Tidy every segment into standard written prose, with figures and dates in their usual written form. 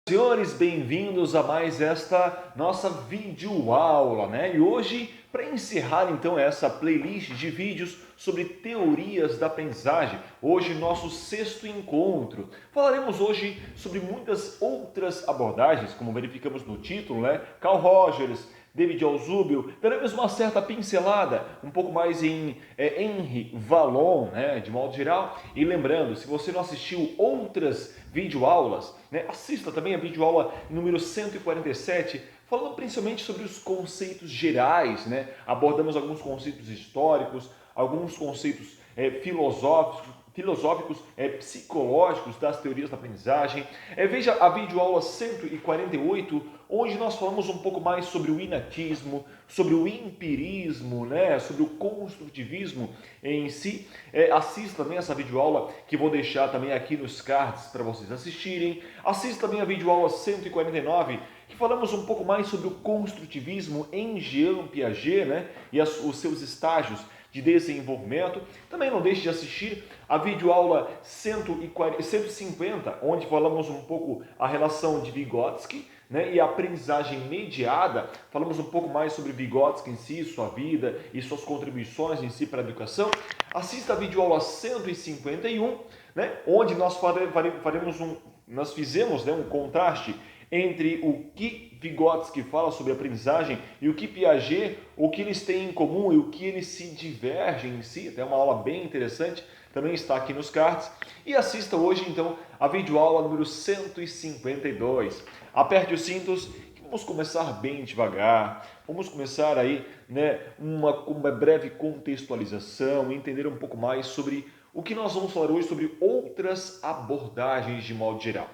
Senhores, bem-vindos a mais esta nossa videoaula, né? E hoje, para encerrar então essa playlist de vídeos sobre teorias da aprendizagem, hoje nosso sexto encontro. Falaremos hoje sobre muitas outras abordagens, como verificamos no título, né? Carl Rogers, David Alzubel, daremos uma certa pincelada, um pouco mais em Henri Vallon, né, de modo geral. E lembrando, se você não assistiu outras videoaulas, né, assista também a videoaula número 147, falando principalmente sobre os conceitos gerais, né? Abordamos alguns conceitos históricos, alguns conceitos filosóficos, psicológicos das teorias da aprendizagem. Veja a videoaula 148, onde nós falamos um pouco mais sobre o inatismo, sobre o empirismo, né, sobre o construtivismo em si. Assista também essa videoaula que vou deixar também aqui nos cards para vocês assistirem. Assista também a videoaula 149, que falamos um pouco mais sobre o construtivismo em Jean Piaget, né, e os seus estágios de desenvolvimento. Também não deixe de assistir a videoaula 150, onde falamos um pouco a relação de Vygotsky, né, e a aprendizagem mediada. Falamos um pouco mais sobre Vygotsky em si, sua vida e suas contribuições em si para a educação. Assista a videoaula 151, né, onde nós fizemos, né, um contraste entre o que Vygotsky fala sobre aprendizagem e o que Piaget, o que eles têm em comum e o que eles se divergem em si. É uma aula bem interessante, também está aqui nos cards. E assista hoje então a videoaula número 152. Aperte os cintos, vamos começar bem devagar, vamos começar aí, né, uma breve contextualização, entender um pouco mais sobre o que nós vamos falar hoje sobre outras abordagens de modo geral.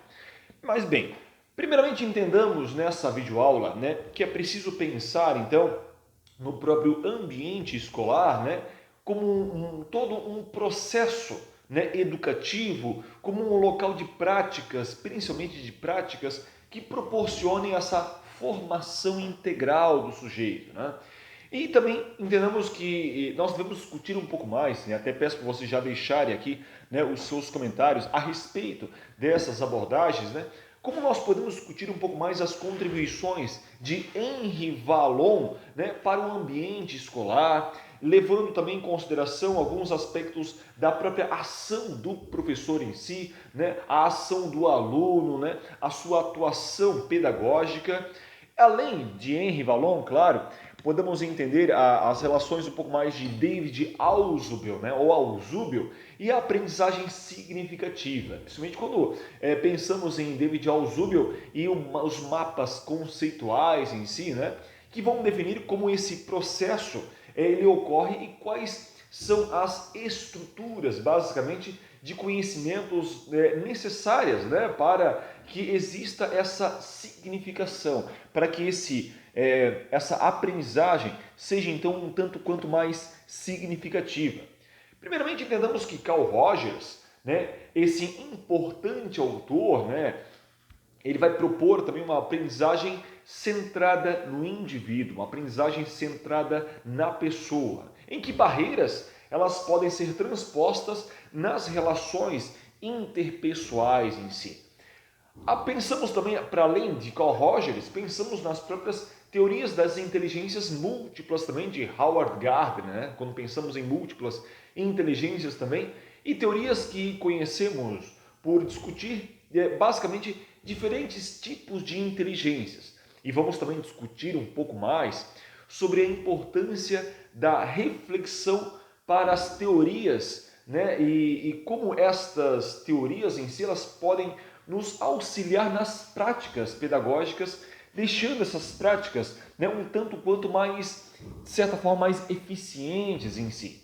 Mas bem, primeiramente entendamos nessa videoaula, né, que é preciso pensar então no próprio ambiente escolar, né, como todo um processo, né, educativo, como um local de práticas, principalmente de práticas que proporcionem essa formação integral do sujeito, né? E também entendamos que nós devemos discutir um pouco mais, né? Até peço para vocês já deixarem aqui, né, os seus comentários a respeito dessas abordagens, né? Como nós podemos discutir um pouco mais as contribuições de Henri Vallon, né, para o ambiente escolar, levando também em consideração alguns aspectos da própria ação do professor em si, né, a ação do aluno, né, a sua atuação pedagógica. Além de Henri Vallon, claro, podemos entender as relações um pouco mais de David Alzubel, né, ou Alzubel, e a aprendizagem significativa. Principalmente quando pensamos em David Alzubel e os mapas conceituais em si, né, que vão definir como esse processo ele ocorre e quais são as estruturas, basicamente, de conhecimentos necessárias, né, para que exista essa significação, para que essa aprendizagem seja então um tanto quanto mais significativa. Primeiramente, entendamos que Carl Rogers, né, esse importante autor, né, ele vai propor também uma aprendizagem centrada no indivíduo, uma aprendizagem centrada na pessoa, em que barreiras elas podem ser transpostas nas relações interpessoais em si. Pensamos também, para além de Carl Rogers, pensamos nas próprias teorias das inteligências múltiplas também, de Howard Gardner, né? Quando pensamos em múltiplas inteligências também, e teorias que conhecemos por discutir basicamente diferentes tipos de inteligências. E vamos também discutir um pouco mais sobre a importância da reflexão para as teorias, né? E como estas teorias em si elas podem nos auxiliar nas práticas pedagógicas, deixando essas práticas, né, um tanto quanto mais, de certa forma, mais eficientes em si.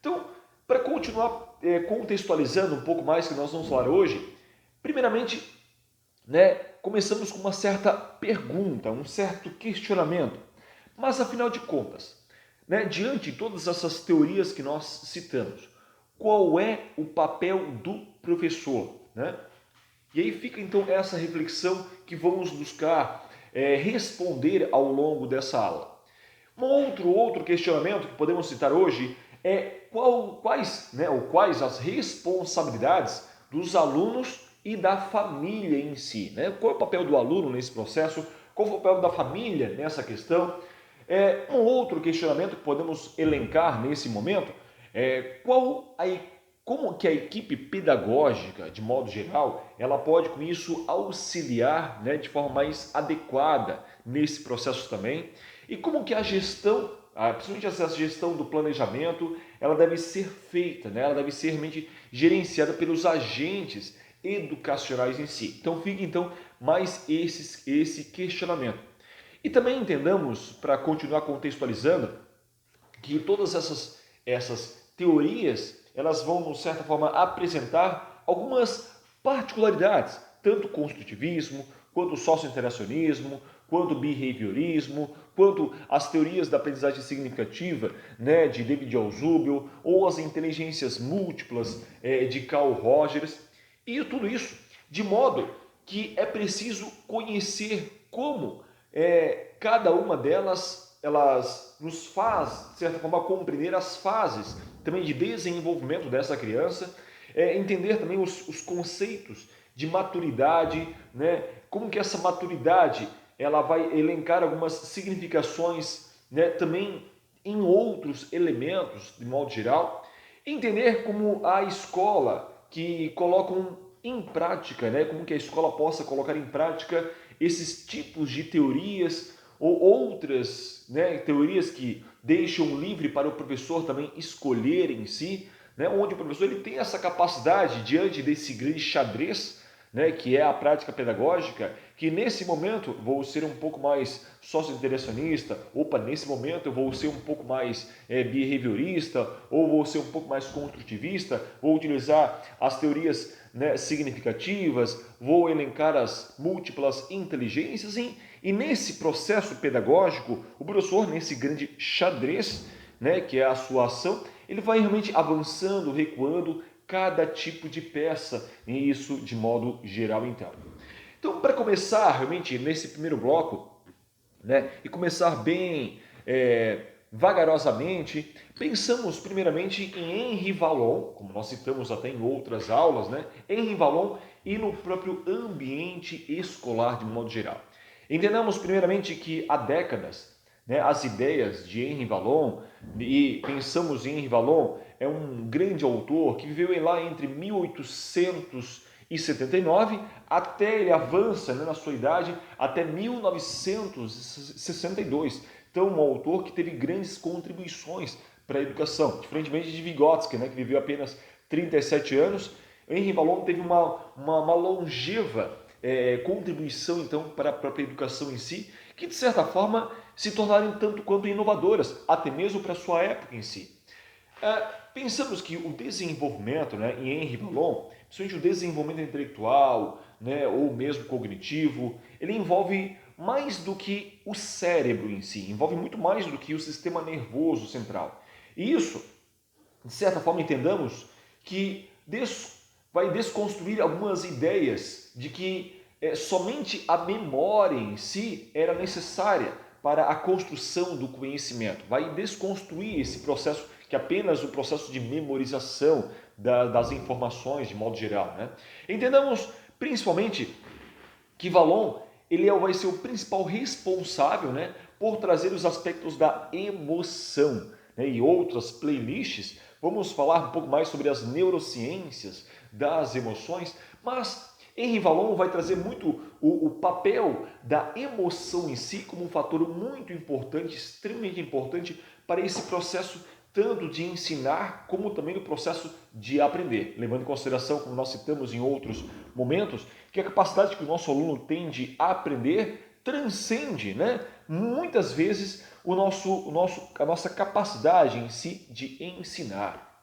Então, para continuar contextualizando um pouco mais que nós vamos falar hoje, primeiramente, né, começamos com uma certa pergunta, um certo questionamento. Mas, afinal de contas, né, diante de todas essas teorias que nós citamos, qual é o papel do professor, né? E aí fica então essa reflexão que vamos buscar responder ao longo dessa aula. Outro questionamento que podemos citar hoje é quais as responsabilidades dos alunos e da família em si, né? Qual é o papel do aluno nesse processo? Qual é o papel da família nessa questão? Um outro questionamento que podemos elencar nesse momento é como que a equipe pedagógica, de modo geral, ela pode com isso auxiliar, né, de forma mais adequada nesse processo também, e como que a gestão, principalmente essa gestão do planejamento, ela deve ser feita, né, ela deve ser realmente gerenciada pelos agentes educacionais em si. Então fica mais esse questionamento. E também entendamos, para continuar contextualizando, que todas essas teorias elas vão, de certa forma, apresentar algumas particularidades, tanto construtivismo, quanto socio-interacionismo, quanto behaviorismo, quanto as teorias da aprendizagem significativa, né, de David Alzhubel, ou as inteligências múltiplas de Carl Rogers, e tudo isso de modo que é preciso conhecer como cada uma delas elas nos faz, de certa forma, compreender as fases também de desenvolvimento dessa criança, entender também os conceitos de maturidade, né? Como que essa maturidade ela vai elencar algumas significações, né? Também em outros elementos, de modo geral, entender como a escola que colocam em prática, né? Como que a escola possa colocar em prática esses tipos de teorias ou outras, né, teorias que deixam livre para o professor também escolher em si, né, onde o professor ele tem essa capacidade diante desse grande xadrez, né, que é a prática pedagógica, que nesse momento vou ser um pouco mais socio-interacionista, nesse momento eu vou ser um pouco mais behaviorista, ou vou ser um pouco mais construtivista, vou utilizar as teorias, né, significativas, vou elencar as múltiplas inteligências e nesse processo pedagógico, o professor, nesse grande xadrez, né, que é a sua ação, ele vai realmente avançando, recuando cada tipo de peça, e isso de modo geral então. Então, para começar realmente nesse primeiro bloco, né, e começar bem vagarosamente, pensamos primeiramente em Henri Vallon, como nós citamos até em outras aulas, né, Henri Vallon e no próprio ambiente escolar de modo geral. Entendamos primeiramente que há décadas, né, as ideias de Henri Vallon, e pensamos em Henri Vallon, é um grande autor que viveu lá entre 1879 até ele avança, né, na sua idade até 1962. Então, um autor que teve grandes contribuições para a educação, diferentemente de Vygotsky, né, que viveu apenas 37 anos. Henri Vallon teve uma longeva contribuição então para a própria educação em si, que de certa forma se tornaram tanto quanto inovadoras, até mesmo para a sua época em si. Pensamos que o desenvolvimento, né, em Henri Vallon, principalmente o desenvolvimento intelectual, né, ou mesmo cognitivo, ele envolve mais do que o cérebro em si, envolve muito mais do que o sistema nervoso central. E isso, de certa forma, entendamos que vai desconstruir algumas ideias de que somente a memória em si era necessária para a construção do conhecimento. Vai desconstruir esse processo que é apenas o processo de memorização das informações de modo geral, né? Entendamos principalmente que Vallon vai ser o principal responsável, né, por trazer os aspectos da emoção, né, e outras playlists. Vamos falar um pouco mais sobre as neurociências das emoções, mas Henri Vallon vai trazer muito o papel da emoção em si como um fator muito importante, extremamente importante para esse processo tanto de ensinar como também no processo de aprender, levando em consideração, como nós citamos em outros momentos, que a capacidade que o nosso aluno tem de aprender transcende, né, muitas vezes a nossa capacidade em si de ensinar.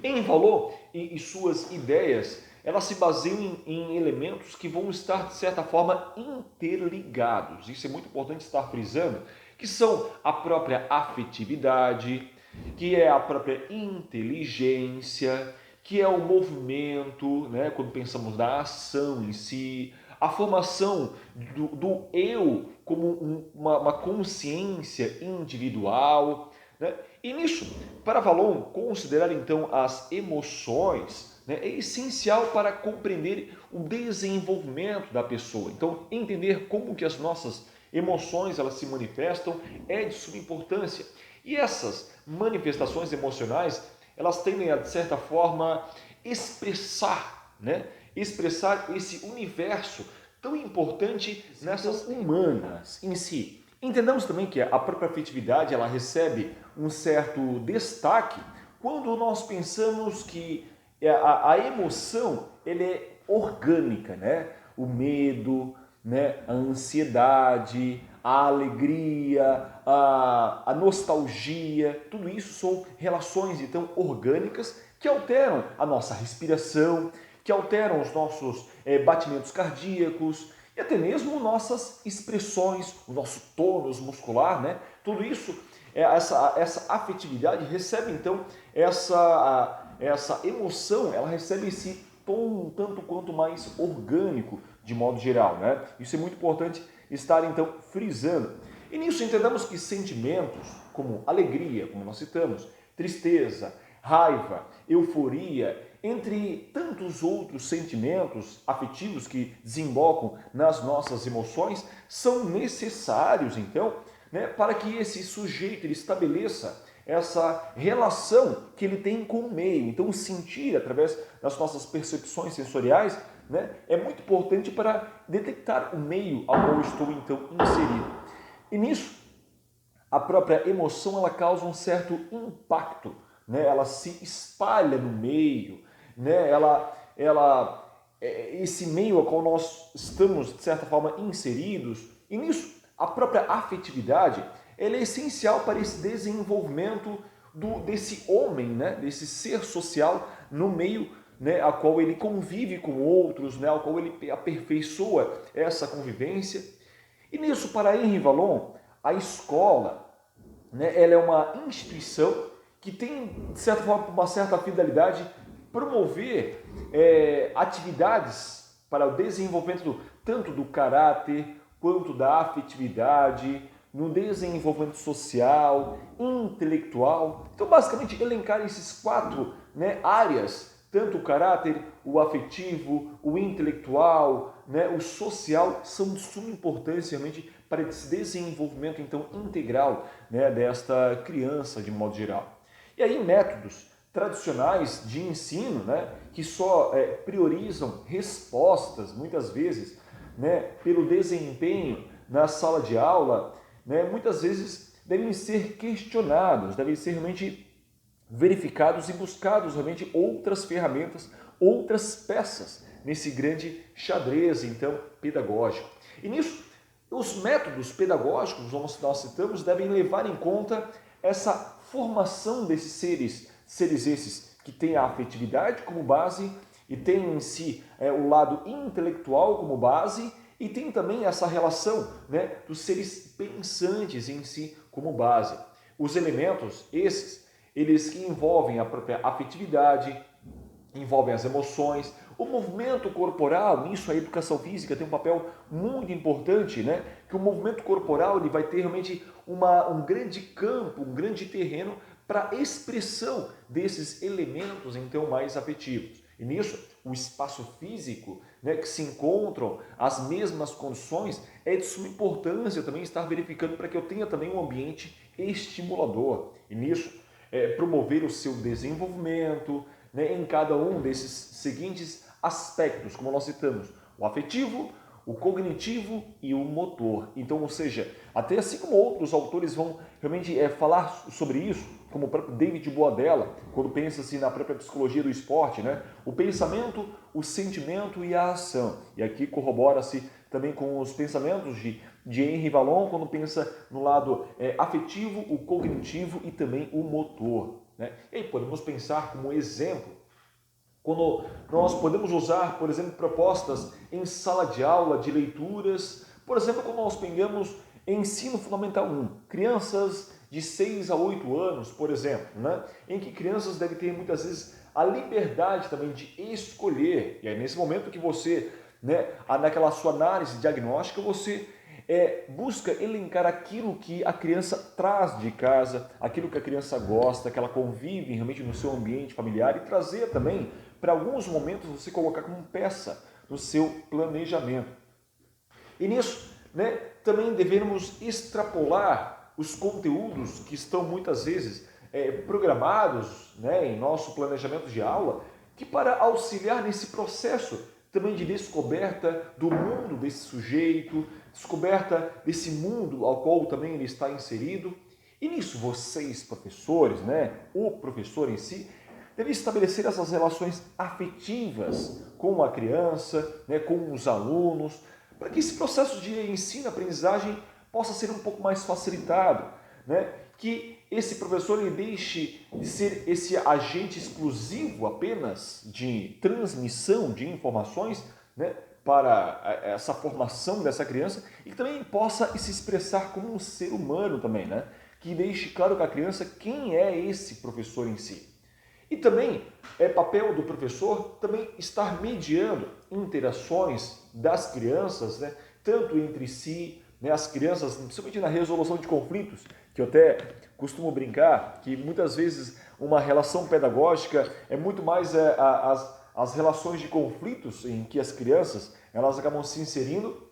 Em Vallon e suas ideias, elas se baseiam em elementos que vão estar, de certa forma, interligados. Isso é muito importante estar frisando, que são a própria afetividade, que é a própria inteligência, que é o movimento, né, quando pensamos na ação em si, a formação do eu como uma consciência individual, né? E nisso, para Vallon, considerar então as emoções né, é essencial para compreender o desenvolvimento da pessoa. Então, entender como que as nossas emoções elas se manifestam é de suma importância. E essas manifestações emocionais, elas tendem a, de certa forma, expressar, né, expressar esse universo tão importante nessas humanas em si. Entendamos também que a própria afetividade ela recebe um certo destaque quando nós pensamos que a emoção ele é orgânica, né? O medo, né? A ansiedade, a alegria, a nostalgia, tudo isso são relações então orgânicas que alteram a nossa respiração, que alteram os nossos batimentos cardíacos e até mesmo nossas expressões, o nosso tônus muscular, né? Tudo isso, essa afetividade recebe então essa emoção, ela recebe esse tom um tanto quanto mais orgânico de modo geral, né? Isso é muito importante estar então frisando. E nisso entendamos que sentimentos como alegria, como nós citamos, tristeza, raiva, euforia, entre tantos outros sentimentos afetivos que desembocam nas nossas emoções, são necessários, então, né, para que esse sujeito ele estabeleça essa relação que ele tem com o meio. Então, sentir através das nossas percepções sensoriais, né, é muito importante para detectar o meio ao qual eu estou, então, inserido. E nisso, a própria emoção ela causa um certo impacto, né? Ela se espalha no meio, né? Esse meio ao qual nós estamos, de certa forma, inseridos, e nisso a própria afetividade ela é essencial para esse desenvolvimento desse homem, né? Desse ser social no meio, né? A qual ele convive com outros, né? Ao qual ele aperfeiçoa essa convivência. E nisso, para Henri Vallon, a escola, né, ela é uma instituição que tem, de certa forma, uma certa finalidade, promover atividades para o desenvolvimento tanto do caráter quanto da afetividade, no desenvolvimento social, intelectual. Então, basicamente, elencar esses quatro, né, áreas, tanto o caráter, o afetivo, o intelectual, né, o social, são de suma importância realmente para esse desenvolvimento então integral, né, desta criança de modo geral. E aí métodos tradicionais de ensino, né, que só priorizam respostas muitas vezes, né, pelo desempenho na sala de aula, né, muitas vezes devem ser questionados, devem ser realmente verificados e buscados realmente outras ferramentas, outras peças nesse grande xadrez então pedagógico. E nisso, os métodos pedagógicos, como nós citamos, devem levar em conta essa formação desses seres esses que têm a afetividade como base e tem em si o lado intelectual como base e tem também essa relação, né, dos seres pensantes em si como base. Os elementos esses eles que envolvem a própria afetividade, envolvem as emoções, o movimento corporal. Nisso a educação física tem um papel muito importante, né? Que o movimento corporal ele vai ter realmente um grande campo, um grande terreno para a expressão desses elementos então mais afetivos. E nisso, o espaço físico, né, que se encontram as mesmas condições, é de suma importância também estar verificando para que eu tenha também um ambiente estimulador. E nisso, promover o seu desenvolvimento, né, em cada um desses seguintes aspectos, como nós citamos, o afetivo, o cognitivo e o motor. Então, ou seja, até assim como outros autores vão realmente falar sobre isso, como o próprio David Boadella, quando pensa assim na própria psicologia do esporte, né? O pensamento, o sentimento e a ação. E aqui corrobora-se também com os pensamentos de Henri Vallon, quando pensa no lado afetivo, o cognitivo e também o motor, né? E aí podemos pensar como exemplo, quando nós podemos usar, por exemplo, propostas em sala de aula de leituras, por exemplo, quando nós pegamos ensino fundamental 1, crianças de 6 a 8 anos, por exemplo, né? Em que crianças devem ter muitas vezes a liberdade também de escolher, e aí nesse momento que você, né, naquela sua análise diagnóstica, você busca elencar aquilo que a criança traz de casa, aquilo que a criança gosta, que ela convive realmente no seu ambiente familiar e trazer também para alguns momentos você colocar como peça no seu planejamento. E nisso, né, também devemos extrapolar os conteúdos que estão muitas vezes programados, né, em nosso planejamento de aula, que para auxiliar nesse processo também de descoberta do mundo desse sujeito, descoberta desse mundo ao qual também ele está inserido. E nisso vocês, professores, né, o professor em si, deve estabelecer essas relações afetivas com a criança, né, com os alunos, para que esse processo de ensino-aprendizagem possa ser um pouco mais facilitado, né? Que esse professor ele deixe de ser esse agente exclusivo apenas de transmissão de informações, né, para essa formação dessa criança e que também possa se expressar como um ser humano também, né? Que deixe claro para a criança quem é esse professor em si. E também é papel do professor também estar mediando interações das crianças, né, tanto entre si, né, as crianças, principalmente na resolução de conflitos, que eu até costumo brincar que muitas vezes uma relação pedagógica é muito mais as relações de conflitos em que as crianças elas acabam se inserindo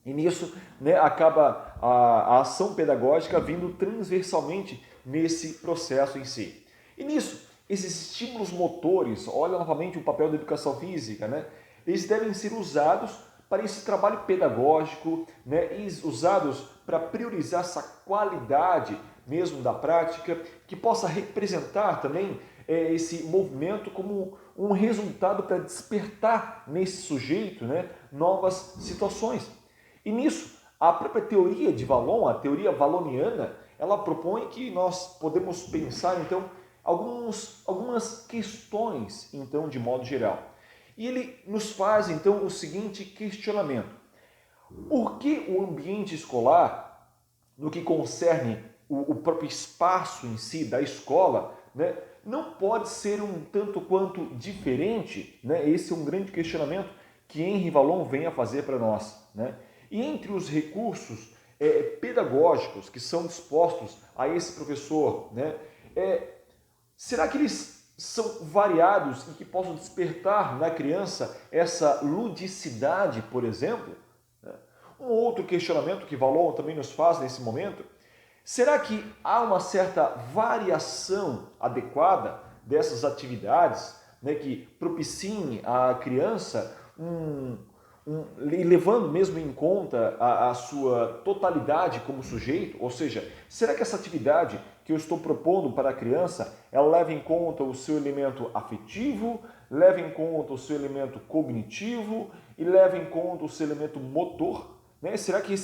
e nisso, né, acaba a ação pedagógica vindo transversalmente nesse processo em si. E nisso, esses estímulos motores, olha novamente o papel da educação física, né? Eles devem ser usados para esse trabalho pedagógico, né? E usados para priorizar essa qualidade mesmo da prática, que possa representar também esse movimento como um resultado para despertar nesse sujeito, né, novas situações. E nisso, a própria teoria de Valon, a teoria valoniana, ela propõe que nós podemos pensar, então, algumas questões, então, de modo geral. E ele nos faz, então, o seguinte questionamento. Por que o ambiente escolar, no que concerne o próprio espaço em si da escola, né, não pode ser um tanto quanto diferente? Né? Esse é um grande questionamento que Henri Valon vem a fazer para nós. Né? E entre os recursos pedagógicos que são dispostos a esse professor, né, será que eles são variados e que possam despertar na criança essa ludicidade, por exemplo? Um outro questionamento que Valon também nos faz nesse momento, será que há uma certa variação adequada dessas atividades, né, que propiciem à criança levando mesmo em conta a sua totalidade como sujeito? Ou seja, será que essa atividade que eu estou propondo para a criança, ela leva em conta o seu elemento afetivo, leva em conta o seu elemento cognitivo e leva em conta o seu elemento motor? Né? Será que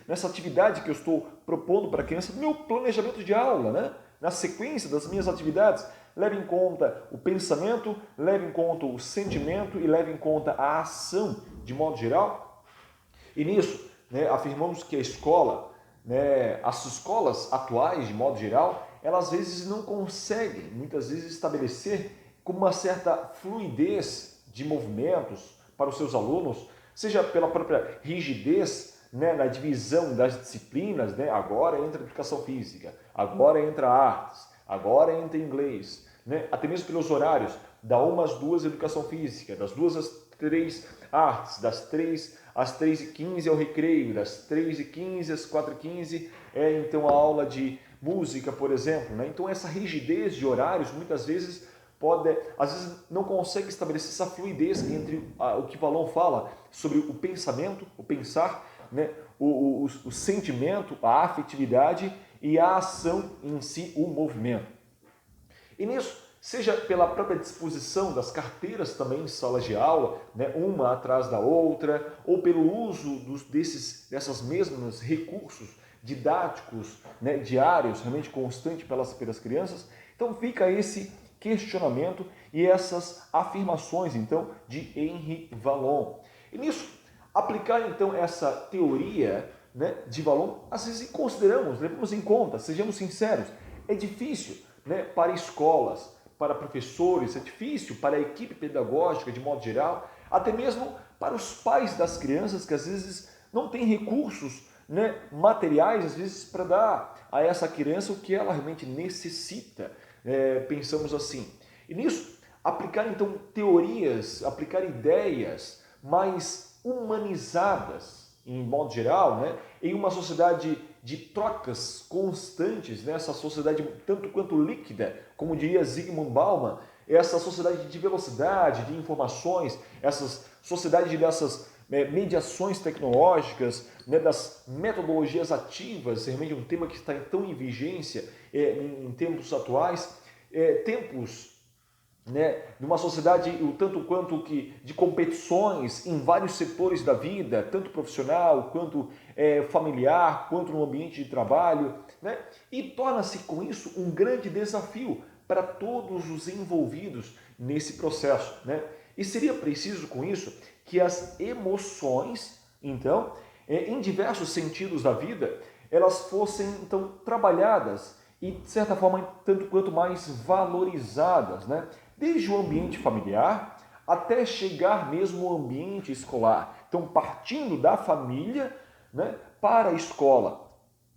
nessa atividade que eu estou propondo para a criança, no meu planejamento de aula, né, na sequência das minhas atividades, leva em conta o pensamento, leva em conta o sentimento e leva em conta a ação de modo geral? E nisso, né, afirmamos que a escola, né, as escolas atuais de modo geral, elas às vezes não conseguem, muitas vezes, estabelecer com uma certa fluidez de movimentos para os seus alunos, seja pela própria rigidez, né, na divisão das disciplinas, né, agora entra a educação física, agora entra artes, agora entra inglês, né, até mesmo pelos horários, da 1 às 2 educação física, das 2 às 3 artes, das 3 às 3h15 é o recreio, das 3h15 às 4h15 é então a aula de música, por exemplo. Né? Então essa rigidez de horários muitas vezes às vezes não consegue estabelecer essa fluidez entre o que Valon fala sobre o pensamento, o pensar, né? o sentimento, a afetividade e a ação em si, o movimento. E nisso, seja pela própria disposição das carteiras também em salas de aula, né, uma atrás da outra, ou pelo uso dessas mesmas recursos didáticos, né, diários, realmente constante pelas crianças. Então fica esse questionamento e essas afirmações, então, de Henri Valon. E nisso, aplicar então essa teoria, né, de Valon, às vezes levamos em conta, sejamos sinceros, é difícil, né, para escolas, para professores, é difícil para a equipe pedagógica de modo geral, até mesmo para os pais das crianças que às vezes não têm recursos, né, materiais, às vezes, para dar a essa criança o que ela realmente necessita. Pensamos assim. E nisso, aplicar então teorias, aplicar ideias mais humanizadas, em modo geral, né? Em uma sociedade de trocas constantes, né? Essa sociedade tanto quanto líquida, como diria Zygmunt Bauman, essa sociedade de velocidade, de informações, essas sociedade dessas mediações tecnológicas, né, das metodologias ativas, realmente um tema que está tão em vigência em tempos atuais, tempos, né, numa sociedade o tanto quanto que de competições em vários setores da vida, tanto profissional quanto familiar, quanto no ambiente de trabalho, né, e torna-se com isso um grande desafio para todos os envolvidos nesse processo, né? E seria preciso com isso que as emoções, então, em diversos sentidos da vida, elas fossem então trabalhadas e de certa forma tanto quanto mais valorizadas, né? Desde o ambiente familiar até chegar mesmo ao ambiente escolar. Então, partindo da família, né, para a escola.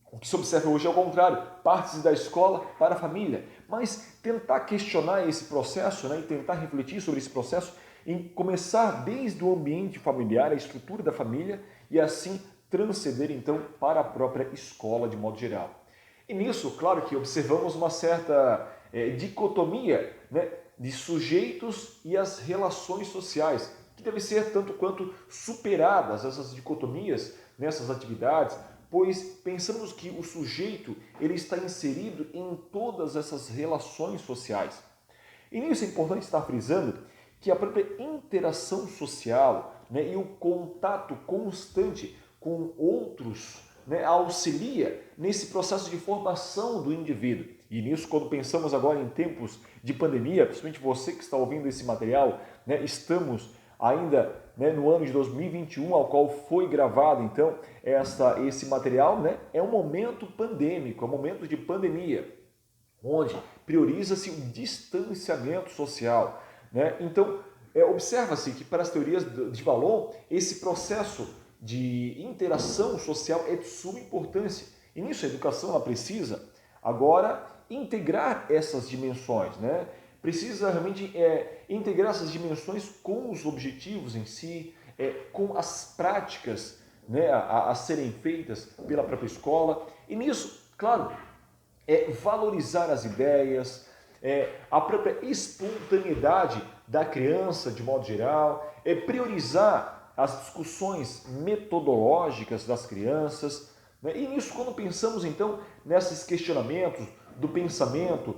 O que se observa hoje é o contrário, parte da escola para a família. Mas tentar questionar esse processo, né, e tentar refletir sobre esse processo, em começar desde o ambiente familiar, a estrutura da família, e assim transcender então para a própria escola de modo geral. E nisso, claro que observamos uma certa dicotomia, né, de sujeitos e as relações sociais, que devem ser tanto quanto superadas essas dicotomias nessas atividades, pois pensamos que o sujeito ele está inserido em todas essas relações sociais. E nisso é importante estar frisando que a própria interação social, né, e o contato constante com outros, né, auxilia nesse processo de formação do indivíduo. E nisso, quando pensamos agora em tempos de pandemia, principalmente você que está ouvindo esse material, né, estamos ainda, né, no ano de 2021, ao qual foi gravado então esse material, né, é um momento pandêmico, é um momento de pandemia, onde prioriza-se o distanciamento social, né? Então, observa-se que para as teorias de Vallon, esse processo de interação social é de suma importância. E nisso a educação ela precisa agora integrar essas dimensões, né? Precisa realmente integrar essas dimensões com os objetivos em si, com as práticas, né, a serem feitas pela própria escola. E nisso, claro, valorizar as ideias, a própria espontaneidade da criança de modo geral, priorizar as discussões metodológicas das crianças, né? E nisso, quando pensamos então nesses questionamentos do pensamento,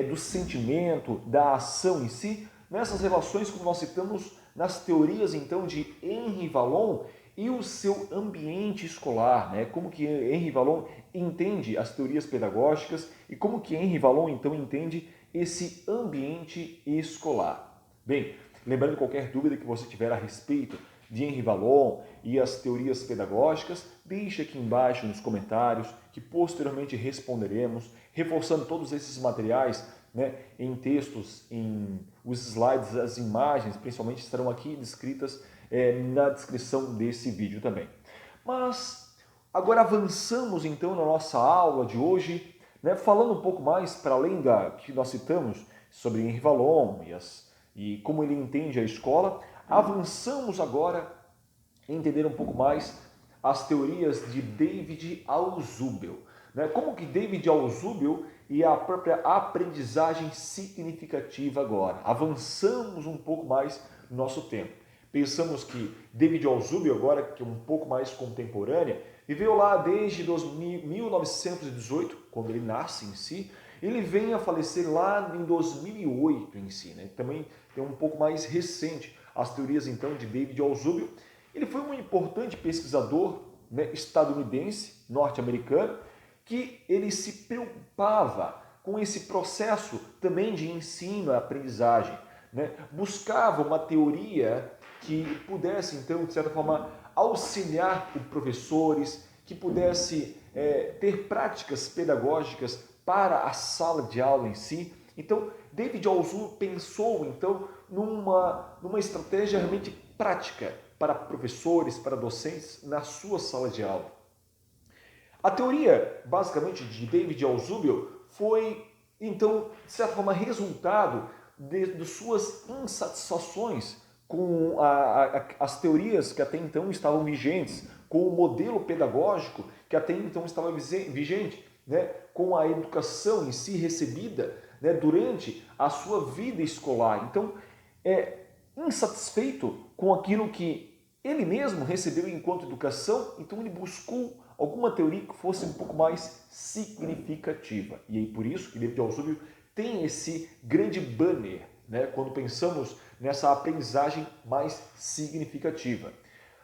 do sentimento, da ação em si, nessas relações como nós citamos nas teorias então de Henri Vallon e o seu ambiente escolar, né? Como que Henri Vallon entende as teorias pedagógicas e como que Henri Vallon então entende esse ambiente escolar. Bem, lembrando qualquer dúvida que você tiver a respeito de Henri Vallon e as teorias pedagógicas, deixe aqui embaixo nos comentários que posteriormente responderemos, reforçando todos esses materiais, né, em textos, em os slides, as imagens, principalmente estarão aqui descritas na descrição desse vídeo também. Mas agora avançamos então na nossa aula de hoje, né, falando um pouco mais para além da que nós citamos sobre Henri Vallon e como ele entende a escola, avançamos agora a entender um pouco mais as teorias de David Ausubel. Né? Como que David Ausubel e a própria aprendizagem significativa agora. Avançamos um pouco mais no nosso tempo. Pensamos que David Ausubel, agora que é um pouco mais contemporânea, viveu lá desde 1918, quando ele nasce em si, ele vem a falecer lá em 2008 em si, né? Também é um pouco mais recente as teorias então de David Ausubel. Ele foi um importante pesquisador, né, estadunidense, norte-americano, que ele se preocupava com esse processo também de ensino e aprendizagem, né? Buscava uma teoria que pudesse, então, de certa forma, auxiliar os professores, que pudesse ter práticas pedagógicas para a sala de aula em si. Então, David Ausubel pensou, então, numa estratégia realmente prática para professores, para docentes, na sua sala de aula. A teoria, basicamente, de David Ausubel foi, então, de certa forma, resultado de suas insatisfações com as teorias que até então estavam vigentes, com o modelo pedagógico que até então estava vigente, né, com a educação em si recebida, né, durante a sua vida escolar. Então, insatisfeito com aquilo que ele mesmo recebeu enquanto educação, então ele buscou alguma teoria que fosse um pouco mais significativa. E aí por isso que David Alzhouble tem esse grande banner, né, quando pensamos nessa aprendizagem mais significativa.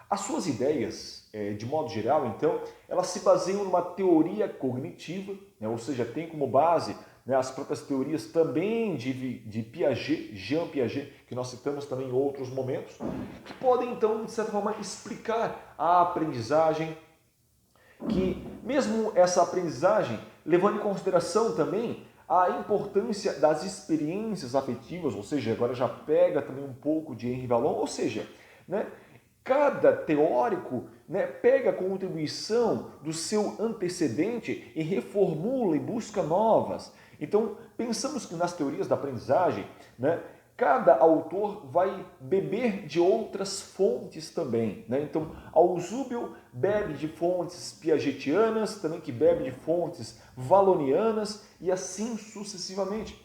As suas ideias, de modo geral, então, elas se baseiam numa teoria cognitiva, né, ou seja, tem como base, né, as próprias teorias também de Piaget, Jean Piaget, que nós citamos também em outros momentos, que podem, então, de certa forma, explicar a aprendizagem, que mesmo essa aprendizagem, levando em consideração também a importância das experiências afetivas, ou seja, agora já pega também um pouco de Henri Vallon, ou seja, né, cada teórico, né, pega a contribuição do seu antecedente e reformula e busca novas. Então, pensamos que nas teorias da aprendizagem, né, cada autor vai beber de outras fontes também, né? Então, Alzhouble bebe de fontes piagetianas, também que bebe de fontes valonianas e assim sucessivamente.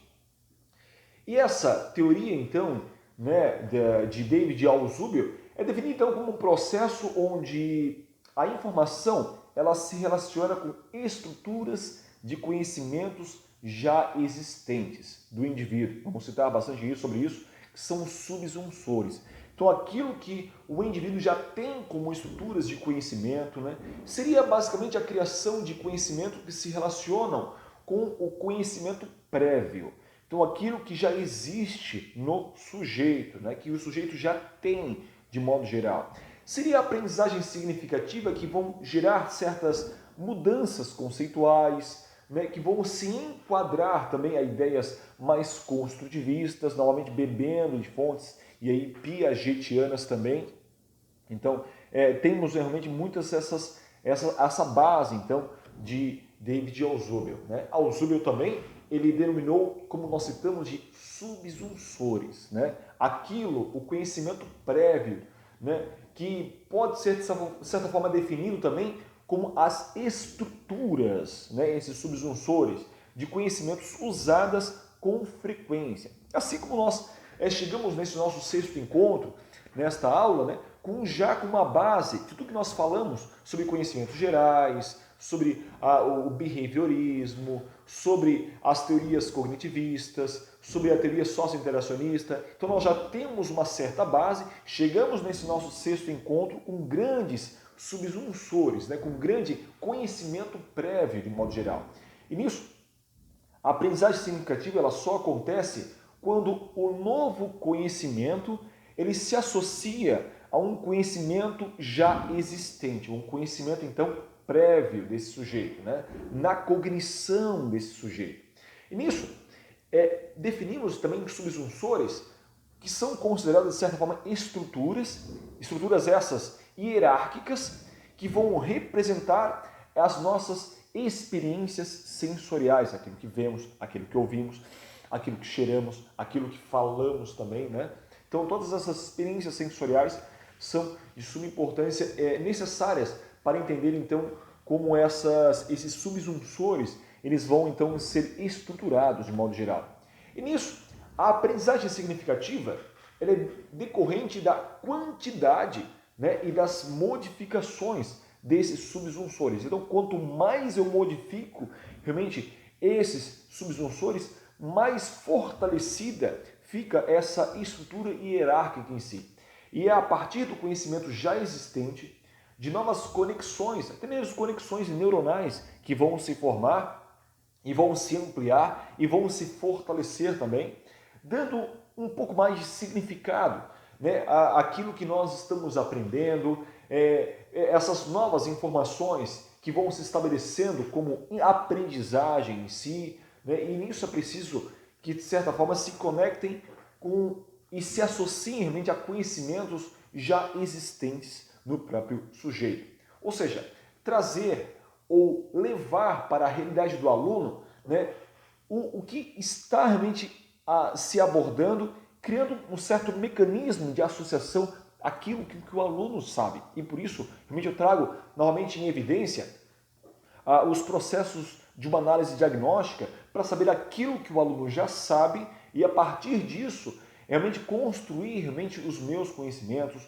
E essa teoria, então, né, de David Alzhouble é definida então como um processo onde a informação ela se relaciona com estruturas de conhecimentos já existentes do indivíduo. Vamos citar bastante sobre isso, que são os subsunsores. Então, aquilo que o indivíduo já tem como estruturas de conhecimento, né, seria basicamente a criação de conhecimento que se relacionam com o conhecimento prévio. Então, aquilo que já existe no sujeito, né, que o sujeito já tem de modo geral. Seria a aprendizagem significativa que vão gerar certas mudanças conceituais, né, que vão se enquadrar também a ideias mais construtivistas, novamente bebendo de fontes e aí piagetianas também. Então, temos realmente muitas essa base então de David Alzhouble, né? Alzhouble também ele denominou, como nós citamos, de subsunsores, né? Aquilo, o conhecimento prévio, né, que pode ser de certa forma definido também como as estruturas, né, esses subsunsores de conhecimentos usadas com frequência. Assim como nós chegamos nesse nosso sexto encontro, nesta aula, né, já com uma base de tudo que nós falamos sobre conhecimentos gerais, sobre o behaviorismo, sobre as teorias cognitivistas, sobre a teoria socio-interacionista. Então nós já temos uma certa base, chegamos nesse nosso sexto encontro com grandes subsunsores, né, com grande conhecimento prévio de modo geral. E nisso, a aprendizagem significativa ela só acontece quando o novo conhecimento ele se associa a um conhecimento já existente, um conhecimento então prévio desse sujeito, né? Na cognição desse sujeito. E nisso, definimos também subsunsores que são consideradas, de certa forma, estruturas essas hierárquicas que vão representar as nossas experiências sensoriais, aquilo que vemos, aquilo que ouvimos, aquilo que cheiramos, aquilo que falamos também, né? Então, todas essas experiências sensoriais são de suma importância, necessárias para entender, então, como esses subsunsores, eles vão, então, ser estruturados de modo geral. E nisso, a aprendizagem significativa, ela é decorrente da quantidade, né, e das modificações desses subsunsores. Então, quanto mais eu modifico realmente esses subsunsores, mais fortalecida fica essa estrutura hierárquica em si. E é a partir do conhecimento já existente, de novas conexões, até mesmo conexões neuronais que vão se formar e vão se ampliar e vão se fortalecer também, dando um pouco mais de significado, né, àquilo que nós estamos aprendendo, essas novas informações que vão se estabelecendo como aprendizagem em si, né, e nisso é preciso que, de certa forma, se conectem com e se associem realmente a conhecimentos já existentes no próprio sujeito. Ou seja, trazer ou levar para a realidade do aluno, né, o que está realmente se abordando, criando um certo mecanismo de associação àquilo que o aluno sabe. E por isso, realmente eu trago novamente em evidência os processos de uma análise diagnóstica para saber aquilo que o aluno já sabe e a partir disso realmente construir realmente os meus conhecimentos,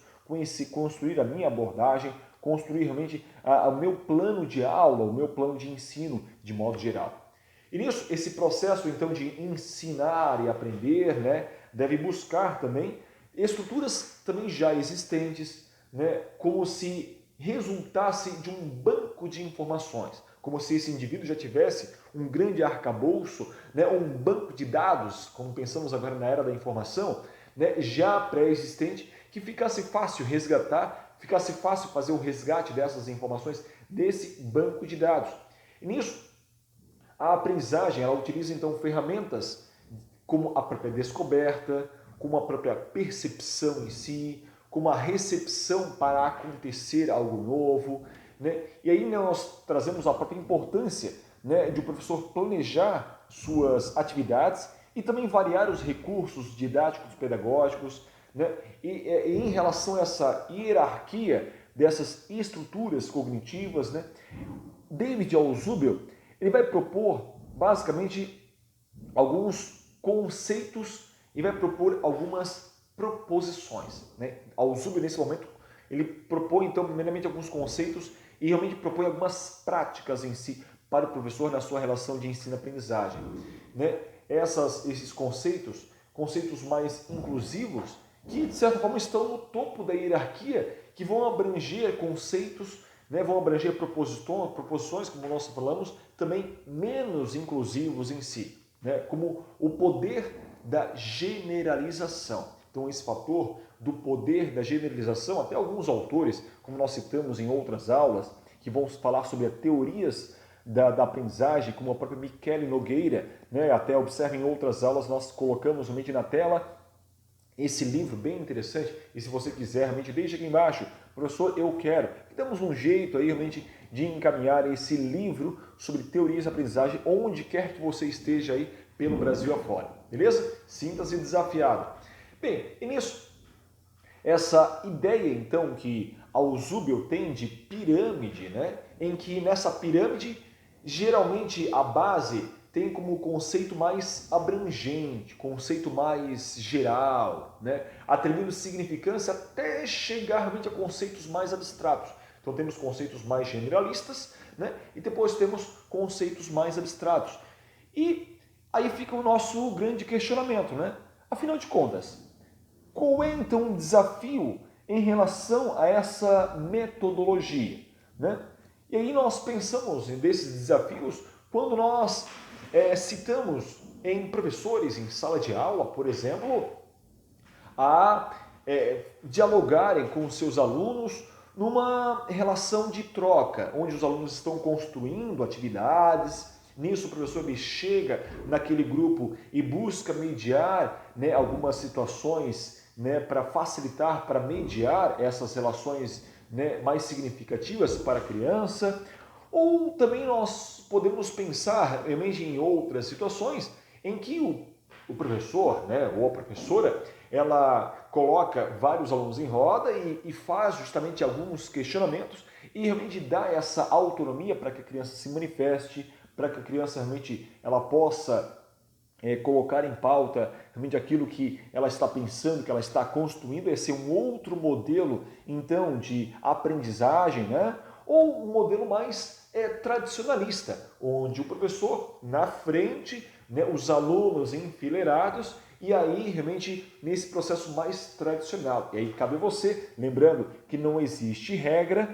construir a minha abordagem, construir realmente o meu plano de aula, o meu plano de ensino de modo geral. E nisso, esse processo então de ensinar e aprender, né, deve buscar também estruturas também já existentes, né, como se resultasse de um banco de informações, como se esse indivíduo já tivesse um grande arcabouço, né, um banco de dados, como pensamos agora na era da informação, né, já pré-existente, que ficasse fácil resgatar, ficasse fácil fazer o resgate dessas informações desse banco de dados. E nisso, a aprendizagem ela utiliza então ferramentas como a própria descoberta, como a própria percepção em si, como a recepção para acontecer algo novo, né? E aí nós trazemos a própria importância, né, de o professor planejar suas atividades e também variar os recursos didáticos pedagógicos, né? E em relação a essa hierarquia dessas estruturas cognitivas, né, David Alzhubel ele vai propor basicamente alguns conceitos e vai propor algumas proposições, né? Alzhubel nesse momento ele propõe então primeiramente alguns conceitos e realmente propõe algumas práticas em si para o professor na sua relação de ensino-aprendizagem, né? Esses conceitos mais inclusivos, que de certa forma estão no topo da hierarquia, que vão abranger conceitos, né, vão abranger proposições, como nós falamos, também menos inclusivos em si, né, como o poder da generalização. Então, esse fator do poder da generalização, até alguns autores, como nós citamos em outras aulas, que vão falar sobre as teorias da aprendizagem, como a própria Michele Nogueira, né, até observem em outras aulas, nós colocamos realmente na tela esse livro bem interessante, e se você quiser, realmente deixa aqui embaixo, professor, eu quero. E damos um jeito aí realmente de encaminhar esse livro sobre teorias de aprendizagem, onde quer que você esteja aí pelo Brasil afora, beleza? Sinta-se desafiado. Bem, e nisso, essa ideia então que Alzhubel tem de pirâmide, né? Em que nessa pirâmide, geralmente a base tem como conceito mais abrangente, conceito mais geral, né? Atribuindo significância até chegar realmente a conceitos mais abstratos. Então temos conceitos mais generalistas, né? E depois temos conceitos mais abstratos. E aí fica o nosso grande questionamento, né? Afinal de contas, qual é então o desafio em relação a essa metodologia, né? E aí nós pensamos desses desafios quando nós citamos em professores em sala de aula, por exemplo, a dialogarem com seus alunos numa relação de troca, onde os alunos estão construindo atividades. Nisso o professor ele chega naquele grupo e busca mediar, né, algumas situações, né, para facilitar, para mediar essas relações, né, mais significativas para a criança. Ou também nós podemos pensar realmente em outras situações em que o professor, né, ou a professora, ela coloca vários alunos em roda e faz justamente alguns questionamentos e realmente dá essa autonomia para que a criança se manifeste, para que a criança realmente ela possa colocar em pauta realmente aquilo que ela está pensando, que ela está construindo, é ser um outro modelo então de aprendizagem, né? Ou um modelo mais tradicionalista, onde o professor na frente, né, os alunos enfileirados, e aí realmente nesse processo mais tradicional. E aí cabe a você, lembrando que não existe regra,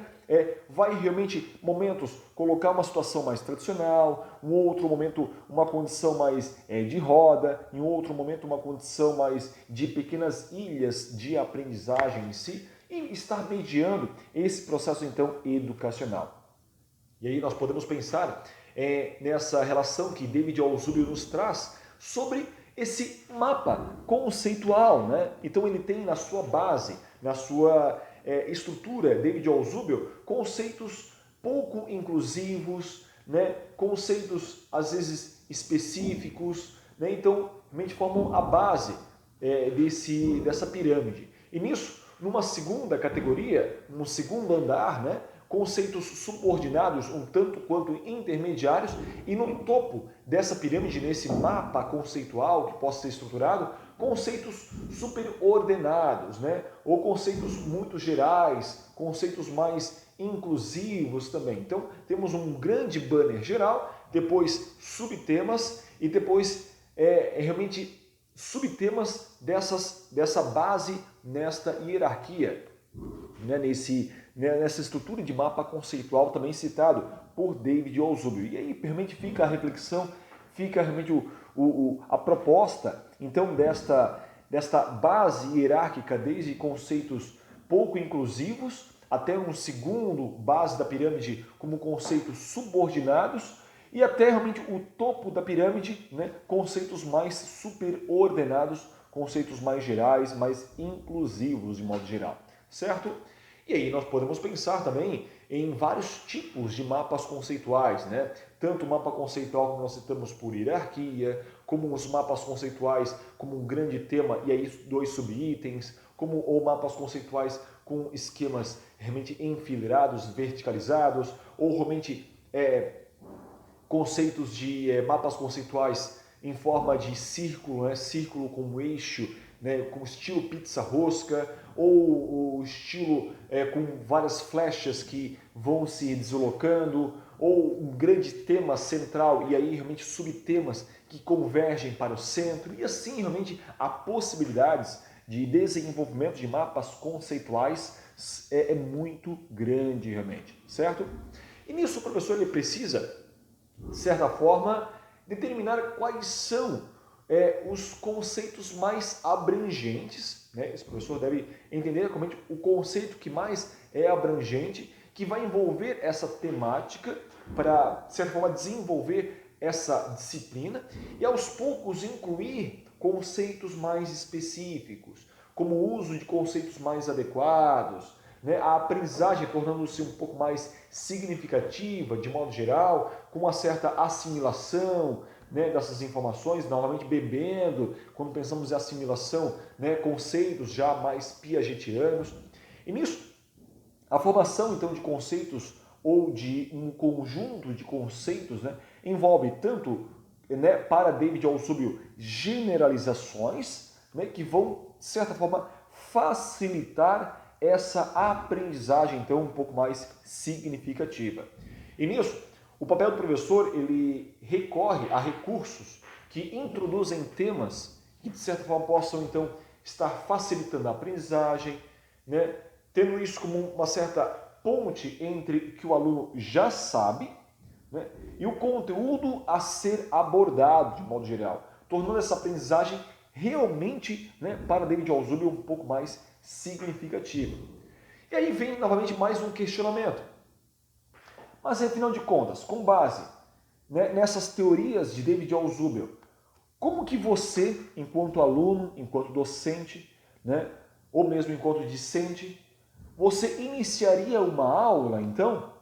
vai realmente momentos colocar uma situação mais tradicional, um outro momento uma condição mais de roda, em outro momento uma condição mais de pequenas ilhas de aprendizagem em si, e estar mediando esse processo então educacional. E aí nós podemos pensar nessa relação que David Alzhubel nos traz sobre esse mapa conceitual, né? Então ele tem na sua base, na sua estrutura, David Alzhubel, conceitos pouco inclusivos, né? Conceitos às vezes específicos, né? Então realmente formam a base dessa pirâmide. E nisso, numa segunda categoria, no segundo andar, né, conceitos subordinados um tanto quanto intermediários, e no topo dessa pirâmide, nesse mapa conceitual que possa ser estruturado, conceitos superordenados, né, ou conceitos muito gerais, conceitos mais inclusivos também. Então, temos um grande banner geral, depois subtemas e depois realmente subtemas dessa base, nesta hierarquia, né, nessa estrutura de mapa conceitual também citado por David Ausubel. E aí realmente fica a reflexão, fica realmente a proposta então desta base hierárquica, desde conceitos pouco inclusivos até um segundo base da pirâmide como conceitos subordinados, e até realmente o topo da pirâmide, né, conceitos mais superordenados, conceitos mais gerais, mais inclusivos de modo geral, certo? E aí nós podemos pensar também em vários tipos de mapas conceituais, né? Tanto o mapa conceitual que nós citamos por hierarquia, como os mapas conceituais como um grande tema e aí 2 subitens, como ou mapas conceituais com esquemas realmente enfileirados, verticalizados, ou realmente conceitos de mapas conceituais em forma de círculo, né? Círculo como eixo, né? Com estilo pizza rosca, ou o estilo com várias flechas que vão se deslocando, ou um grande tema central e aí realmente subtemas que convergem para o centro, e assim realmente há possibilidades de desenvolvimento de mapas conceituais é muito grande realmente, certo? E nisso o professor ele precisa, de certa forma, determinar quais são os conceitos mais abrangentes, né? Esse professor deve entender realmente o conceito que mais é abrangente, que vai envolver essa temática para, de certa forma, desenvolver essa disciplina e aos poucos incluir conceitos mais específicos, como o uso de conceitos mais adequados, né? A aprendizagem tornando-se um pouco mais significativa, de modo geral, com uma certa assimilação, né, dessas informações, normalmente bebendo, quando pensamos em assimilação, né, conceitos já mais piagetianos. E nisso, a formação então de conceitos ou de um conjunto de conceitos, né, envolve tanto, né, para David Ausubel, generalizações, né, que vão, de certa forma, facilitar essa aprendizagem então um pouco mais significativa. E nisso, o papel do professor ele recorre a recursos que introduzem temas que de certa forma possam então estar facilitando a aprendizagem, né? Tendo isso como uma certa ponte entre o que o aluno já sabe, né, e o conteúdo a ser abordado de modo geral, tornando essa aprendizagem realmente, né, para David Ausubel um pouco mais significativa. E aí vem novamente mais um questionamento. Mas afinal de contas, com base, né, nessas teorias de David Ausubel, como que você, enquanto aluno, enquanto docente, né, ou mesmo enquanto discente, você iniciaria uma aula, então?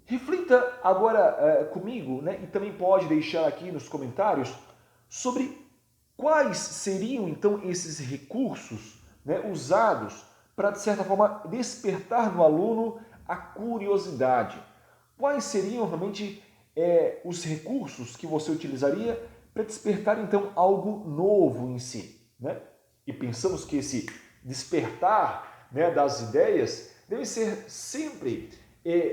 Reflita agora comigo, né, e também pode deixar aqui nos comentários sobre quais seriam, então, esses recursos, né, usados para, de certa forma, despertar no aluno a curiosidade. Quais seriam realmente os recursos que você utilizaria para despertar, então, algo novo em si, né? E pensamos que esse despertar, né, das ideias deve ser sempre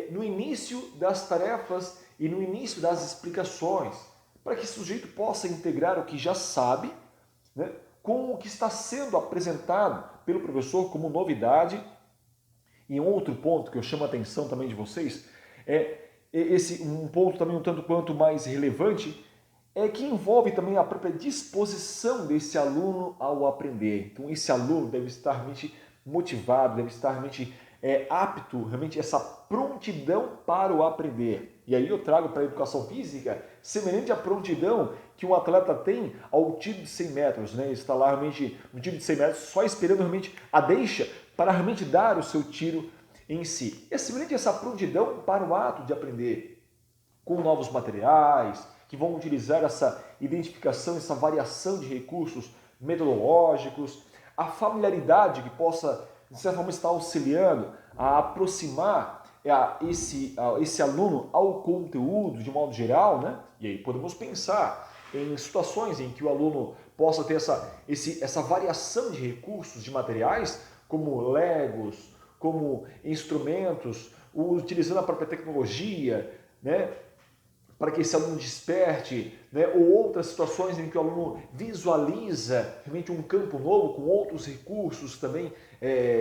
no início das tarefas e no início das explicações, para que o sujeito possa integrar o que já sabe, né, com o que está sendo apresentado pelo professor como novidade. E um outro ponto que eu chamo a atenção também de vocês um ponto também um tanto quanto mais relevante, é que envolve também a própria disposição desse aluno ao aprender. Então esse aluno deve estar realmente motivado, deve estar realmente apto, realmente essa prontidão para o aprender. E aí eu trago para a educação física semelhante à prontidão que um atleta tem ao tiro de 100 metros, né? Ele está lá realmente no tiro de 100 metros só esperando realmente a deixa para realmente dar o seu tiro em si. É semelhante a essa prontidão para o ato de aprender, com novos materiais, que vão utilizar essa identificação, essa variação de recursos metodológicos, a familiaridade que possa, de certa forma, estar auxiliando a aproximar esse aluno ao conteúdo de modo geral, né? E aí podemos pensar em situações em que o aluno possa ter essa variação de recursos, de materiais, como Legos, como instrumentos, utilizando a própria tecnologia, né? Para que esse aluno desperte, né? Ou outras situações em que o aluno visualiza realmente um campo novo com outros recursos também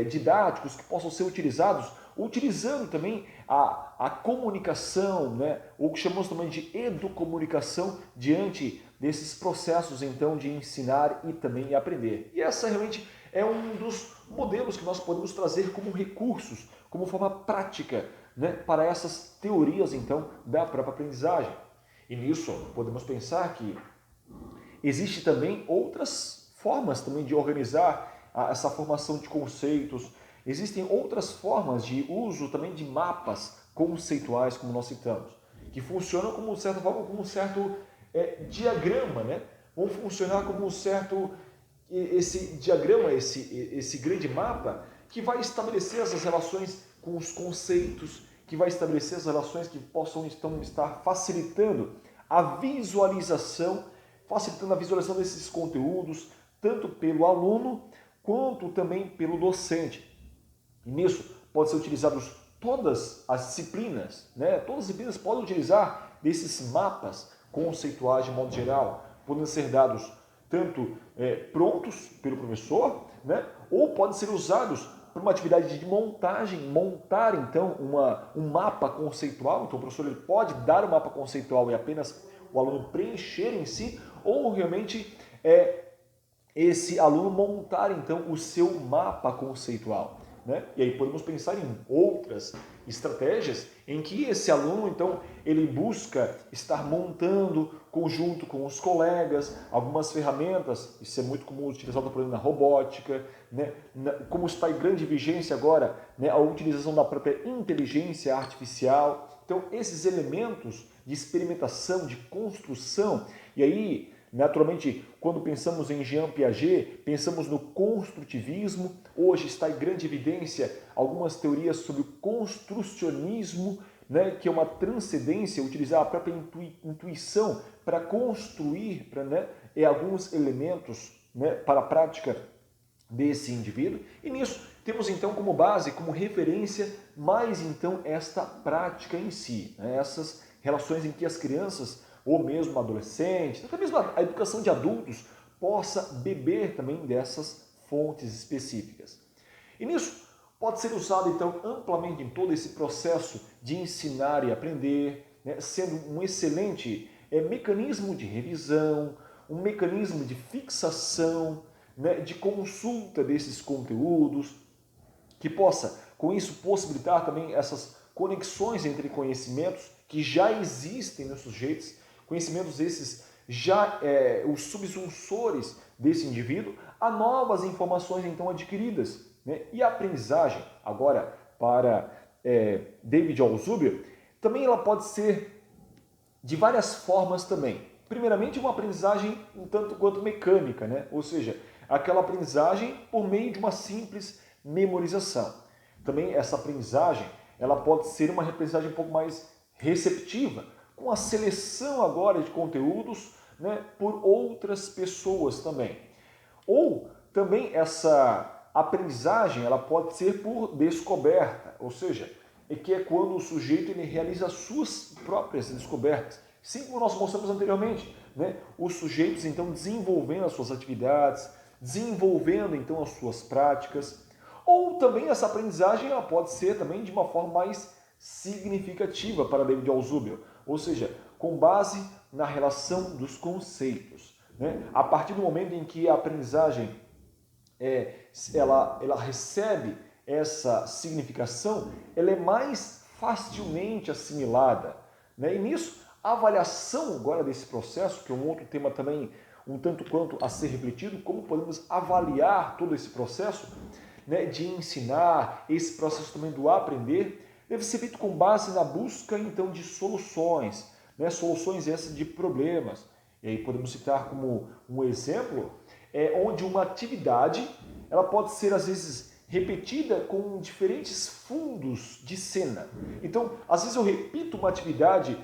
didáticos que possam ser utilizados, utilizando também a comunicação, né? Ou que chamamos também de educomunicação diante desses processos então de ensinar e também aprender. E essa realmente é um dos modelos que nós podemos trazer como recursos, como forma prática, né, para essas teorias então da própria aprendizagem. E nisso podemos pensar que existe também outras formas também de organizar essa formação de conceitos. Existem outras formas de uso também de mapas conceituais, como nós citamos, que funcionam como, de certa forma, como um certo diagrama, né? Vão funcionar como um certo esse diagrama, esse grande mapa que vai estabelecer essas relações com os conceitos, que vai estabelecer as relações que possam então estar facilitando a visualização desses conteúdos, tanto pelo aluno quanto também pelo docente. E nisso pode ser utilizados todas as disciplinas, né? Todas as disciplinas podem utilizar desses mapas conceituais de modo geral, podem ser dados tanto prontos pelo professor, né? Ou podem ser usados para uma atividade de montagem, montar então um mapa conceitual. Então o professor ele pode dar o mapa conceitual e apenas o aluno preencher em si, ou realmente esse aluno montar então o seu mapa conceitual, né? E aí podemos pensar em outras estratégias em que esse aluno então ele busca estar montando conjunto com os colegas algumas ferramentas. Isso é muito comum utilizado por exemplo na robótica, né? Como está em grande vigência agora, né? A utilização da própria inteligência artificial. Então esses elementos de experimentação, de construção, e aí naturalmente, quando pensamos em Jean Piaget, pensamos no construtivismo. Hoje está em grande evidência algumas teorias sobre o construcionismo, né, que é uma transcendência, utilizar a própria intuição para construir alguns elementos, né, para a prática desse indivíduo. E nisso temos então como base, como referência, mais então esta prática em si, né, essas relações em que as crianças ou mesmo adolescentes, até mesmo a educação de adultos, possa beber também dessas fontes específicas. E nisso pode ser usado então amplamente em todo esse processo de ensinar e aprender, né, sendo um excelente mecanismo de revisão, um mecanismo de fixação, né, de consulta desses conteúdos, que possa com isso possibilitar também essas conexões entre conhecimentos que já existem nos sujeitos, conhecimentos esses já os subsunsores desse indivíduo, a novas informações então adquiridas, né? E a aprendizagem, agora para David Altshuler, também ela pode ser de várias formas também. Primeiramente, uma aprendizagem um tanto quanto mecânica, né? Ou seja, aquela aprendizagem por meio de uma simples memorização. Também essa aprendizagem ela pode ser uma aprendizagem um pouco mais receptiva, com a seleção agora de conteúdos, né, por outras pessoas também. Ou também essa aprendizagem ela pode ser por descoberta, ou seja, que é quando o sujeito ele realiza as suas próprias descobertas. Sim, como nós mostramos anteriormente, né, os sujeitos então desenvolvendo as suas atividades, desenvolvendo então as suas práticas. Ou também essa aprendizagem ela pode ser também de uma forma mais significativa para David Altshuler, ou seja, com base na relação dos conceitos, né? A partir do momento em que a aprendizagem ela recebe essa significação, ela é mais facilmente assimilada, né? E nisso, a avaliação agora desse processo, que é um outro tema também um tanto quanto a ser refletido, como podemos avaliar todo esse processo, né, de ensinar, esse processo também do aprender, deve ser feito com base na busca então de soluções, né, soluções essas de problemas. E aí podemos citar como um exemplo, onde uma atividade ela pode ser às vezes repetida com diferentes fundos de cena. Então, às vezes eu repito uma atividade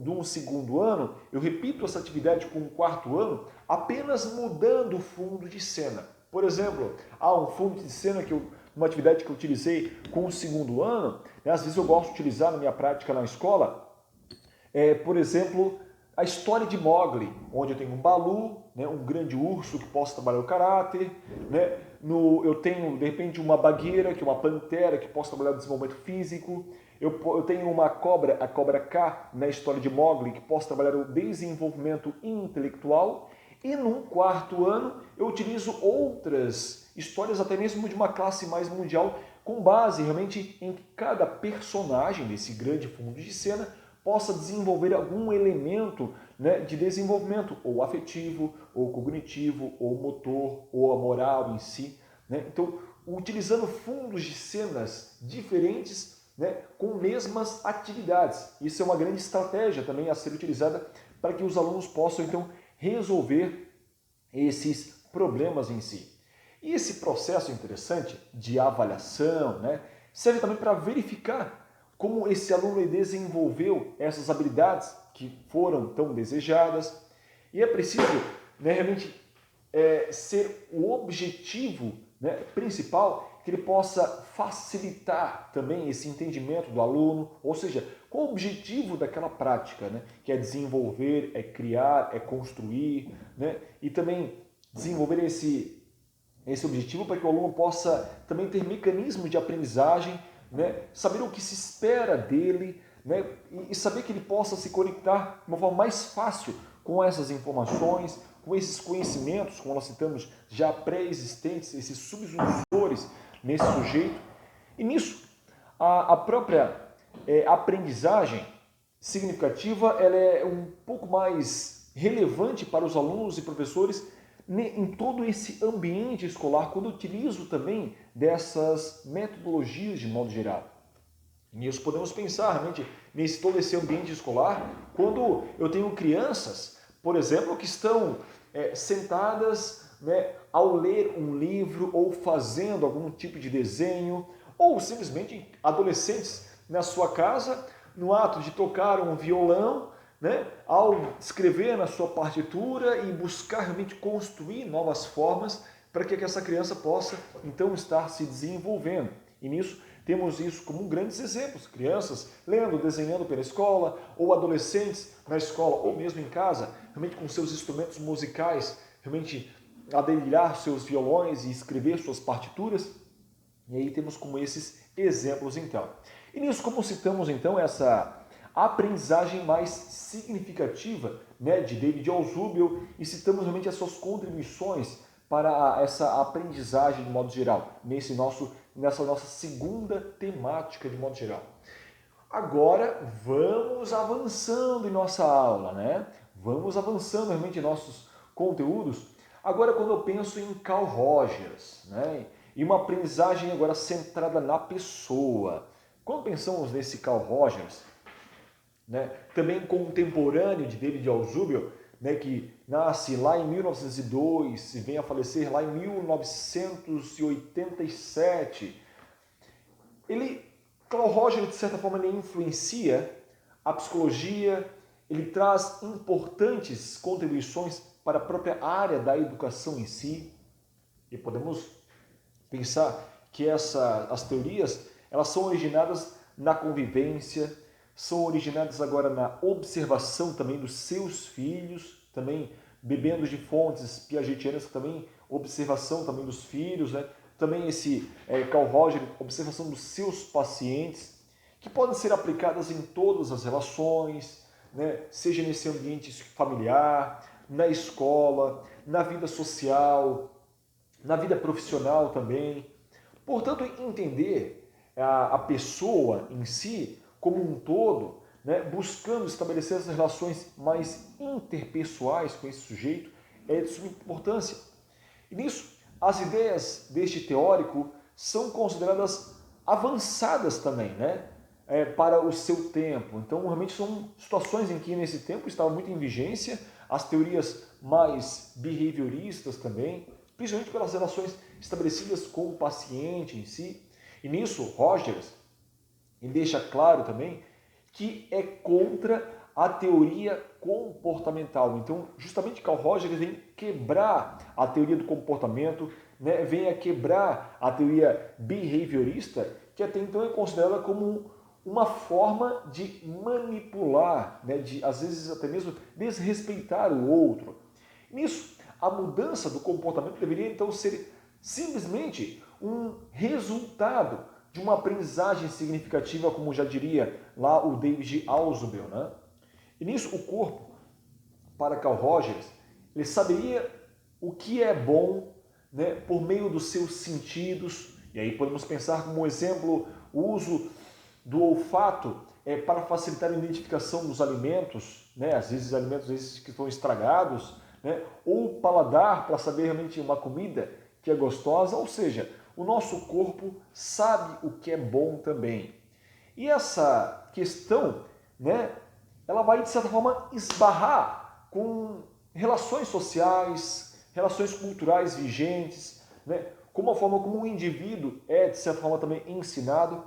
de um segundo ano, eu repito essa atividade com um quarto ano, apenas mudando o fundo de cena. Por exemplo, há um fundo de cena uma atividade que eu utilizei com o segundo ano, né, às vezes eu gosto de utilizar na minha prática na escola, por exemplo, a história de Mowgli, onde eu tenho um Balu, né, um grande urso que possa trabalhar o caráter, né, eu tenho, de repente, uma bagueira, que é uma pantera, que possa trabalhar o desenvolvimento físico, eu tenho uma cobra, a cobra K, na história de Mowgli, que possa trabalhar o desenvolvimento intelectual, e num quarto ano eu utilizo outras histórias, até mesmo de uma classe mais mundial, com base realmente em que cada personagem desse grande fundo de cena possa desenvolver algum elemento, né, de desenvolvimento, ou afetivo, ou cognitivo, ou motor, ou a moral em si. Né? Então, utilizando fundos de cenas diferentes, né, com mesmas atividades. Isso é uma grande estratégia também a ser utilizada para que os alunos possam, então, resolver esses problemas em si. E esse processo interessante de avaliação, né, serve também para verificar como esse aluno desenvolveu essas habilidades que foram tão desejadas. E é preciso, né, realmente ser o objetivo, né, principal, que ele possa facilitar também esse entendimento do aluno, ou seja, qual o objetivo daquela prática, né, que é desenvolver, é criar, é construir, né, e também desenvolver esse objetivo para que o aluno possa também ter mecanismos de aprendizagem, né, saber o que se espera dele, né, e saber que ele possa se conectar de uma forma mais fácil com essas informações, com esses conhecimentos, como nós citamos, já pré-existentes, esses subsensores nesse sujeito. E nisso, a própria aprendizagem significativa ela é um pouco mais relevante para os alunos e professores em todo esse ambiente escolar, quando eu utilizo também dessas metodologias de modo geral. Nisso podemos pensar realmente nesse todo esse ambiente escolar, quando eu tenho crianças, por exemplo, que estão sentadas, né, ao ler um livro ou fazendo algum tipo de desenho, ou simplesmente adolescentes na sua casa, no ato de tocar um violão, né, ao escrever na sua partitura e buscar realmente construir novas formas para que essa criança possa então estar se desenvolvendo. E nisso temos isso como grandes exemplos, crianças lendo, desenhando pela escola, ou adolescentes na escola, ou mesmo em casa, realmente com seus instrumentos musicais, realmente a dedilhar seus violões e escrever suas partituras. E aí temos como esses exemplos então. E nisso, como citamos então essa aprendizagem mais significativa, né, de David Alzhubel, e citamos realmente as suas contribuições para essa aprendizagem de modo geral, nessa nossa segunda temática de modo geral. Agora vamos avançando em nossa aula, né? Vamos avançando realmente em nossos conteúdos. Agora quando eu penso em Carl Rogers, né? E uma aprendizagem agora centrada na pessoa. Quando pensamos nesse Carl Rogers, né, também contemporâneo de David Alzhubel, né, que nasce lá em 1902 e vem a falecer lá em 1987. Carl Rogers, de certa forma, ele influencia a psicologia, ele traz importantes contribuições para a própria área da educação em si. E podemos pensar que as teorias elas são originadas na convivência, são originadas agora na observação também dos seus filhos, também bebendo de fontes piagetianas, também observação também dos filhos, né? Também esse Carl Rogers, observação dos seus pacientes, que podem ser aplicadas em todas as relações, né? Seja nesse ambiente familiar, na escola, na vida social, na vida profissional também. Portanto, entender a pessoa em si como um todo, né, buscando estabelecer essas relações mais interpessoais com esse sujeito, é de suma importância. E nisso, as ideias deste teórico são consideradas avançadas também, né? para o seu tempo. Então, realmente são situações em que nesse tempo estava muito em vigência as teorias mais behavioristas também, principalmente pelas relações estabelecidas com o paciente em si. E nisso, Rogers ele deixa claro também que é contra a teoria comportamental. Então, justamente Carl Rogers vem quebrar a teoria do comportamento, né? Vem a quebrar a teoria behaviorista, que até então é considerada como uma forma de manipular, né? De às vezes até mesmo desrespeitar o outro. Nisso, a mudança do comportamento deveria então ser simplesmente um resultado de uma aprendizagem significativa, como já diria lá o David Ausubel, né? E nisso o corpo, para Carl Rogers, ele saberia o que é bom, né, por meio dos seus sentidos. E aí podemos pensar como exemplo o uso do olfato para facilitar a identificação dos alimentos, né, às vezes alimentos que estão estragados, né, ou o paladar para saber realmente uma comida que é gostosa, ou seja, o nosso corpo sabe o que é bom também. E essa questão, né, ela vai, de certa forma, esbarrar com relações sociais, relações culturais vigentes, né, como a forma como o indivíduo é, de certa forma, também ensinado.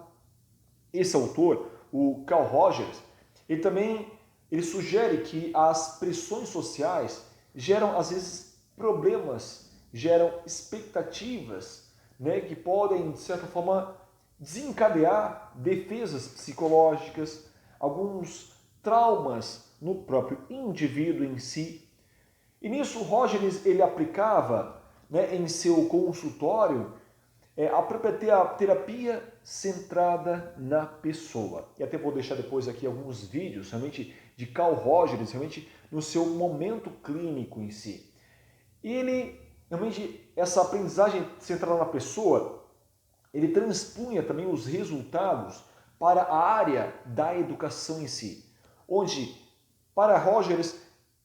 Esse autor, o Carl Rogers, ele sugere que as pressões sociais geram, às vezes, problemas, geram expectativas, né, que podem, de certa forma, desencadear defesas psicológicas, alguns traumas no próprio indivíduo em si. E nisso, Rogers ele aplicava, né, em seu consultório a própria terapia centrada na pessoa. E até vou deixar depois aqui alguns vídeos realmente de Carl Rogers, realmente no seu momento clínico em si. E ele, realmente, essa aprendizagem centrada na pessoa, ele transpunha também os resultados para a área da educação em si, onde para Rogers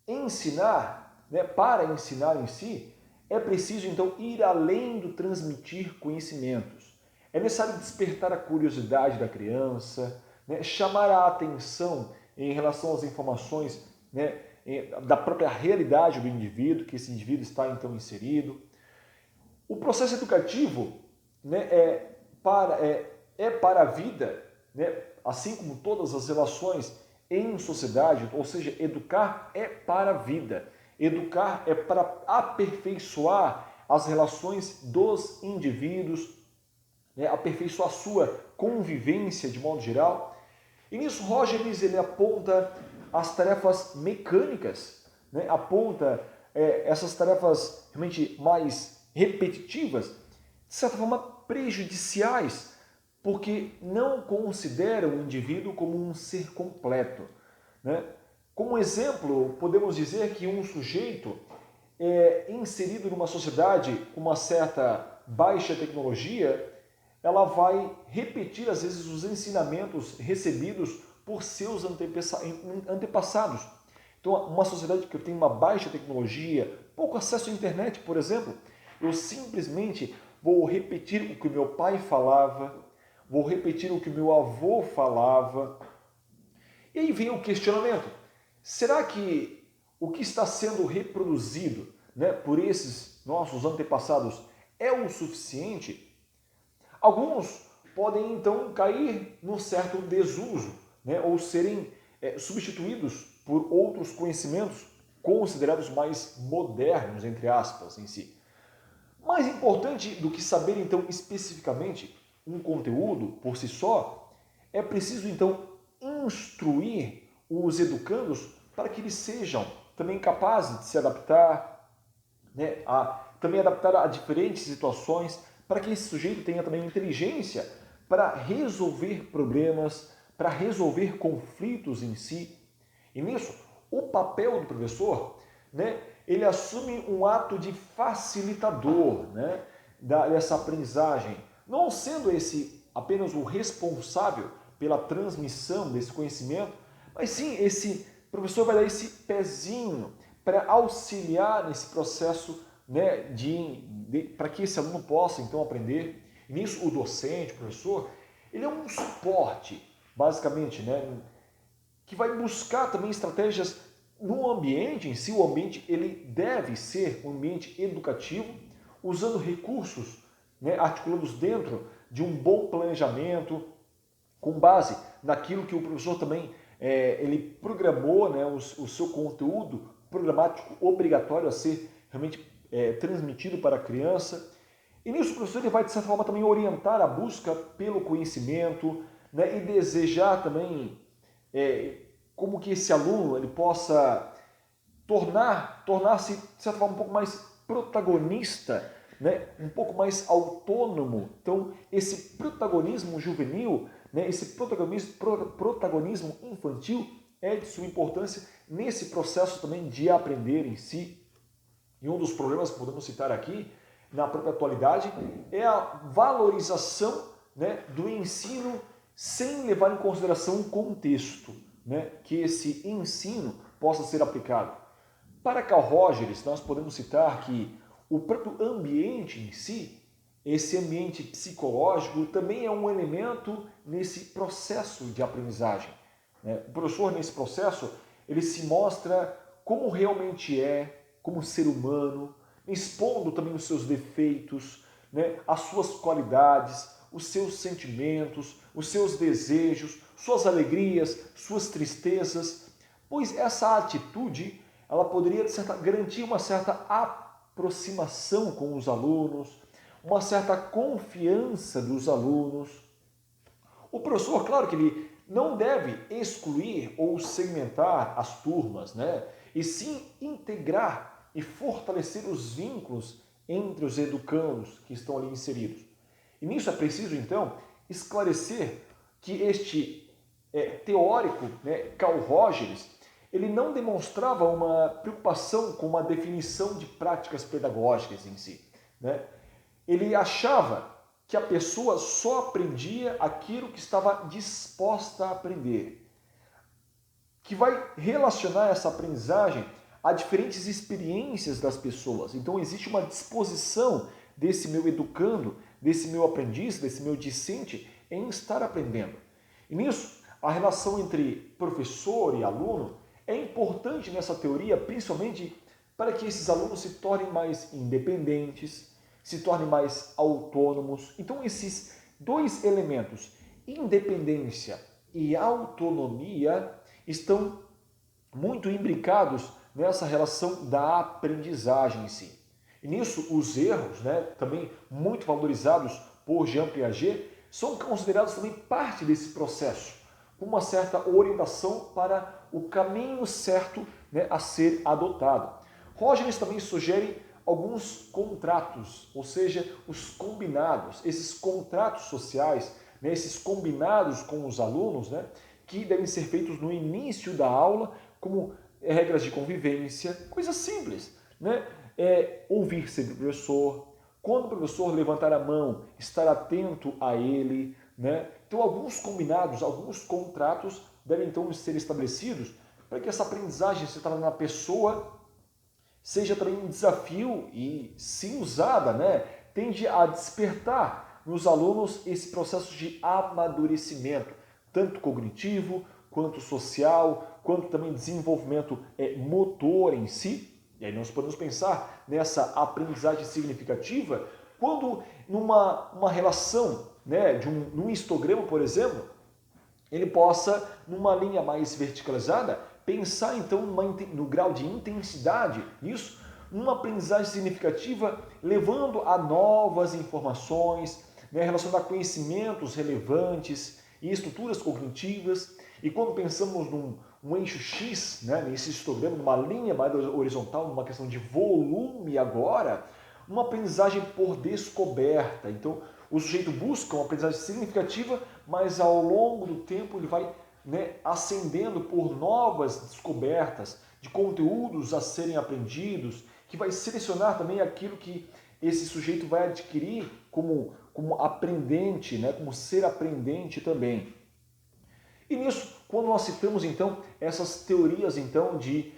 ensinar, né, para ensinar em si, é preciso então ir além do transmitir conhecimentos. É necessário despertar a curiosidade da criança, né, chamar a atenção em relação às informações, né, da própria realidade do indivíduo, que esse indivíduo está então inserido. O processo educativo, né, para a vida, né, assim como todas as relações em sociedade, ou seja, educar é para a vida. Educar é para aperfeiçoar as relações dos indivíduos, né, aperfeiçoar a sua convivência de modo geral. E nisso Rogers ele aponta as tarefas mecânicas, né, aponta essas tarefas realmente mais repetitivas, de certa forma prejudiciais, porque não consideram o indivíduo como um ser completo, né? Como exemplo, podemos dizer que um sujeito inserido numa sociedade com uma certa baixa tecnologia, ela vai repetir, às vezes, os ensinamentos recebidos por seus antepassados. Então, uma sociedade que tem uma baixa tecnologia, pouco acesso à internet, por exemplo, eu simplesmente vou repetir o que o meu pai falava, vou repetir o que o meu avô falava. E aí vem o questionamento. Será que o que está sendo reproduzido, né, por esses nossos antepassados é o suficiente? Alguns podem então cair num certo desuso, né, ou serem substituídos por outros conhecimentos considerados mais modernos, entre aspas, em si. Mais importante do que saber então especificamente um conteúdo por si só, é preciso então instruir os educandos para que eles sejam também capazes de se adaptar, né, também adaptar a diferentes situações, para que esse sujeito tenha também inteligência para resolver problemas, para resolver conflitos em si. E nisso, o papel do professor, né, ele assume um ato de facilitador, né, dessa aprendizagem, não sendo esse apenas o responsável pela transmissão desse conhecimento, mas sim esse professor vai dar esse pezinho para auxiliar nesse processo, né, para que esse aluno possa então aprender. E nisso o docente, o professor, ele é um suporte, basicamente, né, que vai buscar também estratégias no ambiente em si. O ambiente ele deve ser um ambiente educativo, usando recursos, né, articulados dentro de um bom planejamento, com base naquilo que o professor também ele programou, né, o seu conteúdo programático obrigatório a ser realmente transmitido para a criança. E nisso o professor ele vai, de certa forma, também orientar a busca pelo conhecimento, né, e desejar também como que esse aluno ele possa tornar-se, de certa forma, um pouco mais protagonista, né, um pouco mais autônomo. Então, esse protagonismo juvenil, né, esse protagonismo infantil é de suma importância nesse processo também de aprender em si. E um dos problemas que podemos citar aqui, na própria atualidade, é a valorização, né, do ensino sem levar em consideração o contexto, né, que esse ensino possa ser aplicado. Para Carl Rogers, nós podemos citar que o próprio ambiente em si, esse ambiente psicológico, também é um elemento nesse processo de aprendizagem. O professor, nesse processo, ele se mostra como realmente é, como ser humano, expondo também os seus defeitos, né, as suas qualidades, os seus sentimentos, os seus desejos, suas alegrias, suas tristezas, pois essa atitude ela poderia garantir uma certa aproximação com os alunos, uma certa confiança dos alunos. O professor, claro que ele não deve excluir ou segmentar as turmas, né? E sim integrar e fortalecer os vínculos entre os educandos que estão ali inseridos. E nisso é preciso, então, esclarecer que este teórico, né, Carl Rogers, ele não demonstrava uma preocupação com uma definição de práticas pedagógicas em si, né? Ele achava que a pessoa só aprendia aquilo que estava disposta a aprender, que vai relacionar essa aprendizagem a diferentes experiências das pessoas. Então existe uma disposição desse meu educando, desse meu aprendiz, desse meu discente em estar aprendendo. E nisso, a relação entre professor e aluno é importante nessa teoria, principalmente para que esses alunos se tornem mais independentes, se tornem mais autônomos. Então esses dois elementos, independência e autonomia, estão muito imbricados nessa relação da aprendizagem em si. E nisso os erros, né, também muito valorizados por Jean Piaget, são considerados também parte desse processo, com uma certa orientação para o caminho certo, né, a ser adotado. Rogers também sugere alguns contratos, ou seja, os combinados, esses contratos sociais, né, esses combinados com os alunos, né, que devem ser feitos no início da aula, como regras de convivência, coisas simples, né? Ouvir sempre o professor, quando o professor levantar a mão, estar atento a ele, né? Então, alguns combinados, alguns contratos devem então ser estabelecidos para que essa aprendizagem se torne na pessoa seja também um desafio e, se usada, né, tende a despertar nos alunos esse processo de amadurecimento, tanto cognitivo, quanto social, quanto também desenvolvimento motor em si. E aí nós podemos pensar nessa aprendizagem significativa quando numa relação, né, num histograma, por exemplo, ele possa, numa linha mais verticalizada, pensar então no grau de intensidade nisso, numa aprendizagem significativa, levando a novas informações, né, relacionar conhecimentos relevantes e estruturas cognitivas. E quando pensamos num eixo X, né, nesse histograma, numa linha mais horizontal, numa questão de volume agora, uma aprendizagem por descoberta. Então, o sujeito busca uma aprendizagem significativa, mas ao longo do tempo ele vai, né, ascendendo por novas descobertas de conteúdos a serem aprendidos, que vai selecionar também aquilo que esse sujeito vai adquirir como aprendente, né, como ser aprendente também. E nisso, quando nós citamos então essas teorias então de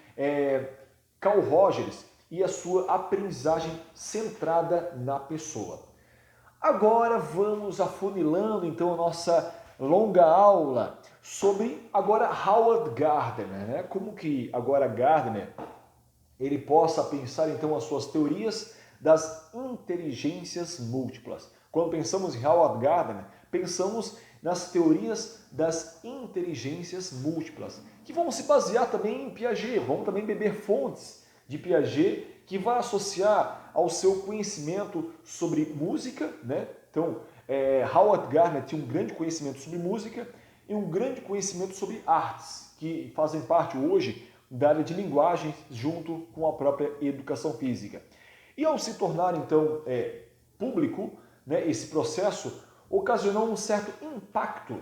Carl Rogers e a sua aprendizagem centrada na pessoa. Agora vamos afunilando então a nossa longa aula sobre agora Howard Gardner, né? Como que agora Gardner ele possa pensar então as suas teorias das inteligências múltiplas. Quando pensamos em Howard Gardner, pensamos nas teorias das inteligências múltiplas, que vão se basear também em Piaget, vão também beber fontes de Piaget, que vai associar ao seu conhecimento sobre música, né? Então, Howard Gardner tinha um grande conhecimento sobre música e um grande conhecimento sobre artes, que fazem parte hoje da área de linguagens junto com a própria educação física. E ao se tornar, então, público, né, esse processo ocasionou um certo impacto,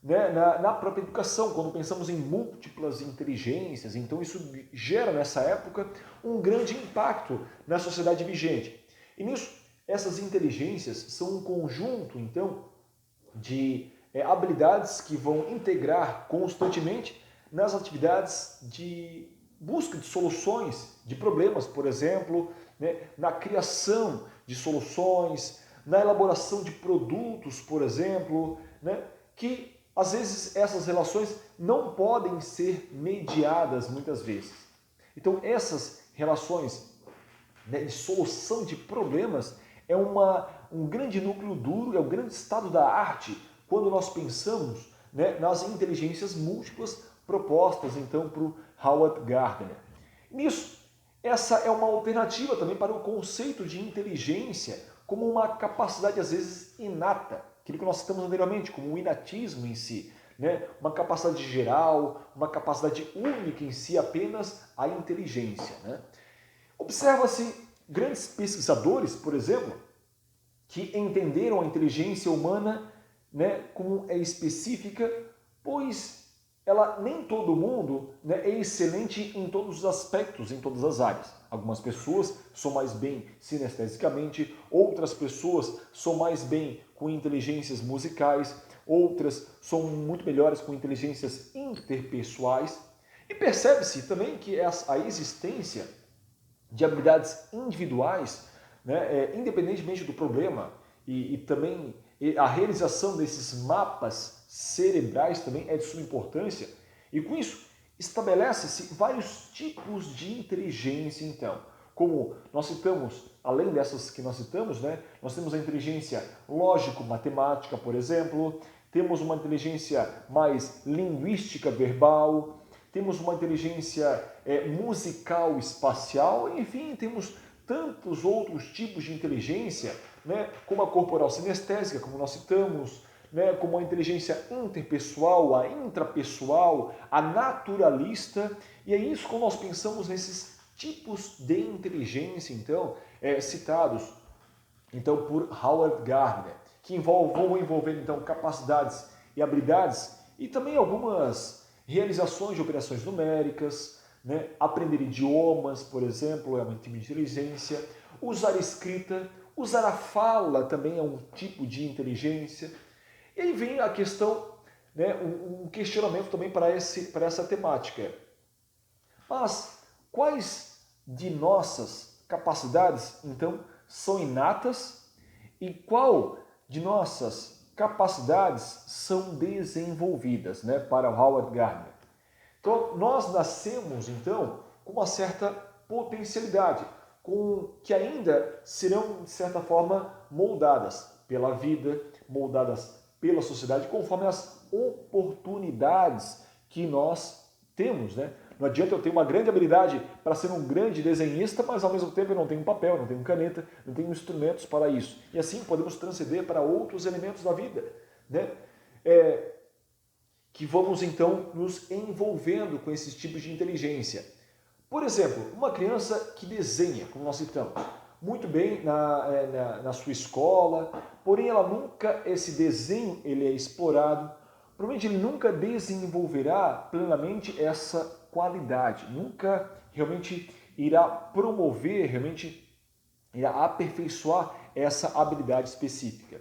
né, na própria educação, quando pensamos em múltiplas inteligências. Então isso gera, nessa época, um grande impacto na sociedade vigente. E nisso, essas inteligências são um conjunto, então, de habilidades que vão integrar constantemente nas atividades de busca de soluções de problemas, por exemplo, né, na criação de soluções, na elaboração de produtos, por exemplo, né, que às vezes essas relações não podem ser mediadas muitas vezes. Então essas relações, né, de solução de problemas é um grande núcleo duro, é o grande estado da arte quando nós pensamos, né, nas inteligências múltiplas propostas então para o Howard Gardner. Nisso, essa é uma alternativa também para o conceito de inteligência como uma capacidade às vezes inata, aquilo que nós citamos anteriormente, como o inatismo em si, né? Uma capacidade geral, uma capacidade única em si, apenas a inteligência, né? Observa-se grandes pesquisadores, por exemplo, que entenderam a inteligência humana, né, como é específica, pois ela nem todo mundo, né, é excelente em todos os aspectos, em todas as áreas. Algumas pessoas são mais bem sinestesicamente, outras pessoas são mais bem com inteligências musicais, outras são muito melhores com inteligências interpessoais. E percebe-se também que a existência de habilidades individuais, né, independentemente do problema, e também a realização desses mapas cerebrais também é de suma importância, e com isso estabelece-se vários tipos de inteligência, então. Como nós citamos, além dessas que nós citamos, né, nós temos a inteligência lógico-matemática, por exemplo, temos uma inteligência mais linguística verbal, temos uma inteligência musical espacial, enfim, temos tantos outros tipos de inteligência, né, como a corporal sinestésica, como nós citamos, né, como a inteligência interpessoal, a intrapessoal, a naturalista, e é isso quando nós pensamos nesses tipos de inteligência, então, citados então, por Howard Gardner, que vão envolver então capacidades e habilidades e também algumas realizações de operações numéricas, né? Aprender idiomas, por exemplo, é um tipo de inteligência, usar escrita, usar a fala também é um tipo de inteligência. E aí vem a questão, né, um questionamento também para essa temática. Mas quais de nossas capacidades, então, são inatas e qual de nossas capacidades são desenvolvidas, né, para Howard Gardner? Então, nós nascemos, então, com uma certa potencialidade, que ainda serão, de certa forma, moldadas pela vida, moldadas pela sociedade, conforme as oportunidades que nós temos, né? Não adianta eu ter uma grande habilidade para ser um grande desenhista, mas ao mesmo tempo eu não tenho papel, não tenho caneta, não tenho instrumentos para isso. E assim podemos transcender para outros elementos da vida, né? Que vamos então nos envolvendo com esses tipos de inteligência. Por exemplo, uma criança que desenha, como nós citamos, muito bem na sua escola, porém ela nunca, esse desenho ele é explorado, provavelmente ele nunca desenvolverá plenamente essa qualidade, nunca realmente irá promover, realmente irá aperfeiçoar essa habilidade específica.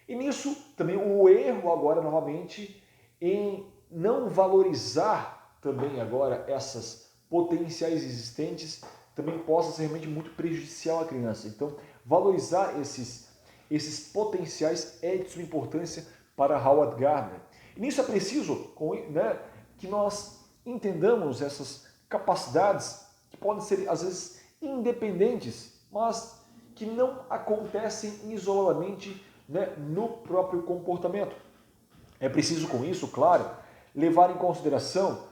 E nisso também o erro agora novamente em não valorizar também agora essas potenciais existentes também possa ser realmente muito prejudicial à criança. Então, valorizar esses potenciais é de suma importância para Howard Gardner. E nisso é preciso, né, que nós entendamos essas capacidades que podem ser, às vezes, independentes, mas que não acontecem isoladamente, né, no próprio comportamento. É preciso, com isso, claro, levar em consideração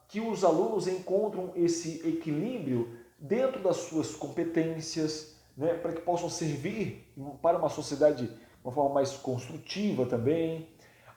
que os alunos encontram esse equilíbrio dentro das suas competências, né, para que possam servir para uma sociedade de uma forma mais construtiva também.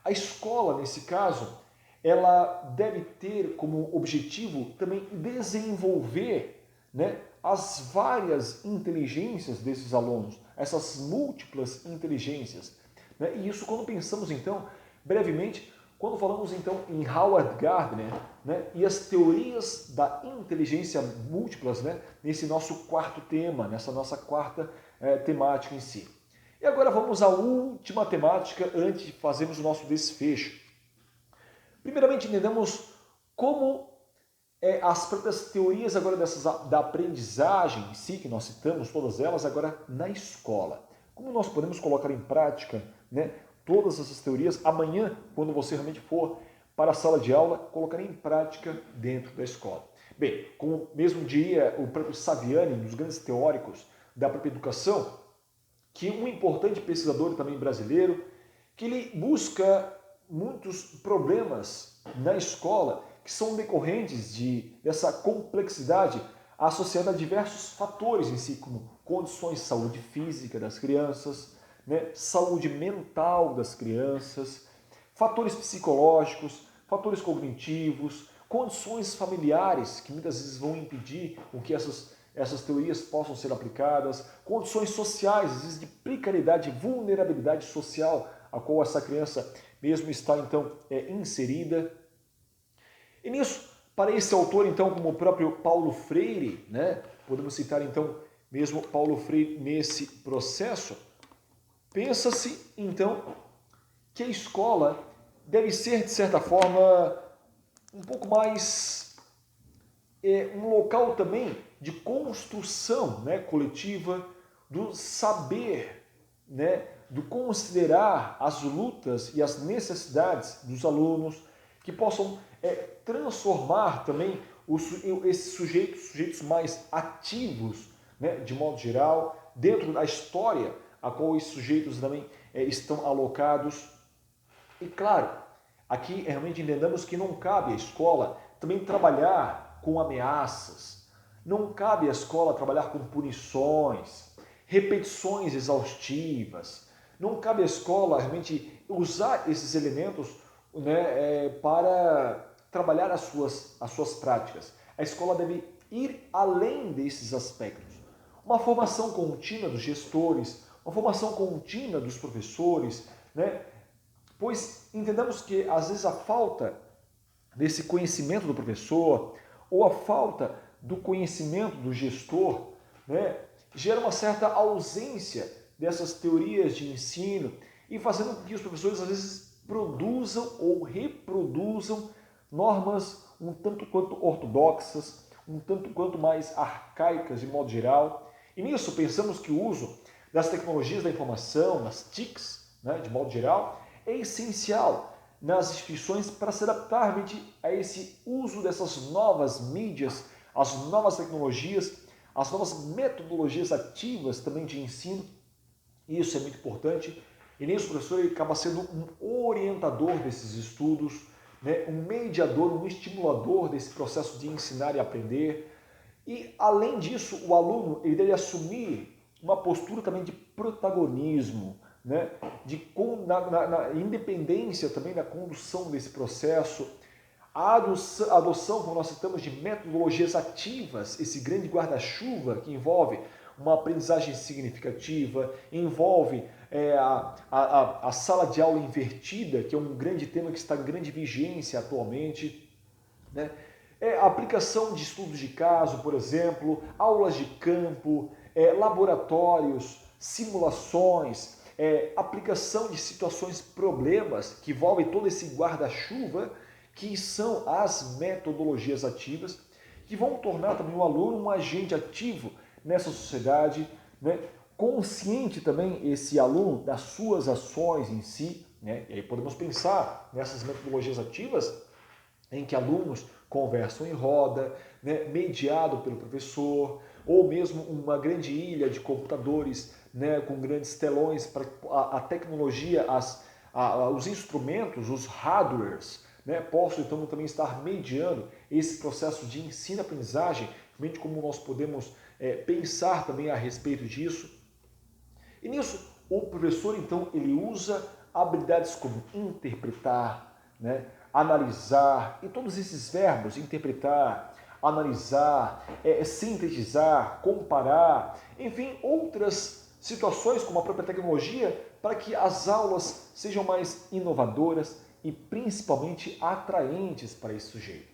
A escola, nesse caso, ela deve ter como objetivo também desenvolver, né, as várias inteligências desses alunos, essas múltiplas inteligências. Né? E isso quando pensamos, então, brevemente, quando falamos, então, em Howard Gardner, né, e as teorias da inteligência múltiplas, né, nesse nosso quarto tema, nessa nossa quarta temática em si. E agora vamos à última temática antes de fazermos o nosso desfecho. Primeiramente, entendemos como as próprias teorias agora da aprendizagem em si, que nós citamos todas elas agora na escola. Como nós podemos colocar em prática, né, todas essas teorias amanhã, quando você realmente for para a sala de aula, colocar em prática dentro da escola. Bem, como mesmo diria o próprio Saviani, um dos grandes teóricos da própria educação, que um importante pesquisador também brasileiro, que ele busca muitos problemas na escola que são decorrentes dessa complexidade associada a diversos fatores em si, como condições de saúde física das crianças, né, saúde mental das crianças, fatores psicológicos, fatores cognitivos, condições familiares que muitas vezes vão impedir que essas teorias possam ser aplicadas, condições sociais, às vezes de precariedade, vulnerabilidade social, a qual essa criança mesmo está então inserida. E nisso, para esse autor, então, como o próprio Paulo Freire, né, podemos citar então mesmo Paulo Freire nesse processo, pensa-se então que a escola deve ser, de certa forma, um pouco mais um local também de construção, né, coletiva, do saber, né, do considerar as lutas e as necessidades dos alunos, que possam transformar também esses sujeitos mais ativos, né, de modo geral, dentro da história a qual esses sujeitos também estão alocados. E claro, aqui realmente entendamos que não cabe à escola também trabalhar com ameaças, não cabe à escola trabalhar com punições, repetições exaustivas, não cabe à escola realmente usar esses elementos, né, para trabalhar as suas práticas. A escola deve ir além desses aspectos. Uma formação contínua dos gestores, uma formação contínua dos professores, né? Pois entendamos que às vezes a falta desse conhecimento do professor ou a falta do conhecimento do gestor, né, gera uma certa ausência dessas teorias de ensino e fazendo com que os professores às vezes produzam ou reproduzam normas um tanto quanto ortodoxas, um tanto quanto mais arcaicas de modo geral. E nisso pensamos que o uso das tecnologias da informação, das TICs, né, de modo geral, é essencial nas instituições para se adaptar realmente a esse uso dessas novas mídias, as novas tecnologias, as novas metodologias ativas também de ensino. Isso é muito importante. E nisso o professor acaba sendo um orientador desses estudos, né, um mediador, um estimulador desse processo de ensinar e aprender. E, além disso, o aluno ele deve assumir uma postura também de protagonismo, né? Na independência também da condução desse processo, a adoção, como nós citamos, de metodologias ativas, esse grande guarda-chuva que envolve uma aprendizagem significativa, envolve a sala de aula invertida, que é um grande tema que está em grande vigência atualmente, né? A aplicação de estudos de caso, por exemplo, aulas de campo, laboratórios, simulações, aplicação de situações, problemas que envolvem todo esse guarda-chuva, que são as metodologias ativas, que vão tornar também o aluno um agente ativo nessa sociedade, né? Consciente também esse aluno das suas ações em si, né? E aí podemos pensar nessas metodologias ativas em que alunos conversam em roda, né, mediado pelo professor, ou mesmo uma grande ilha de computadores, né, com grandes telões para a tecnologia, os instrumentos, os hardwares, né, possam então também estar mediando esse processo de ensino-aprendizagem, realmente como nós podemos pensar também a respeito disso. E nisso, o professor então ele usa habilidades como interpretar, né, analisar, e todos esses verbos, interpretar, analisar, sintetizar, comparar, enfim, outras situações como a própria tecnologia, para que as aulas sejam mais inovadoras e principalmente atraentes para esse sujeito.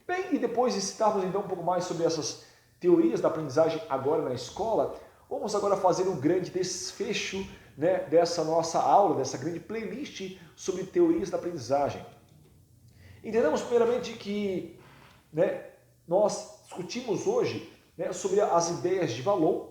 Bem, e depois de citarmos então um pouco mais sobre essas teorias da aprendizagem agora na escola, vamos agora fazer um grande desfecho, né, dessa nossa aula, dessa grande playlist sobre teorias da aprendizagem. Entendemos primeiramente que, né, nós discutimos hoje, né, sobre as ideias de valor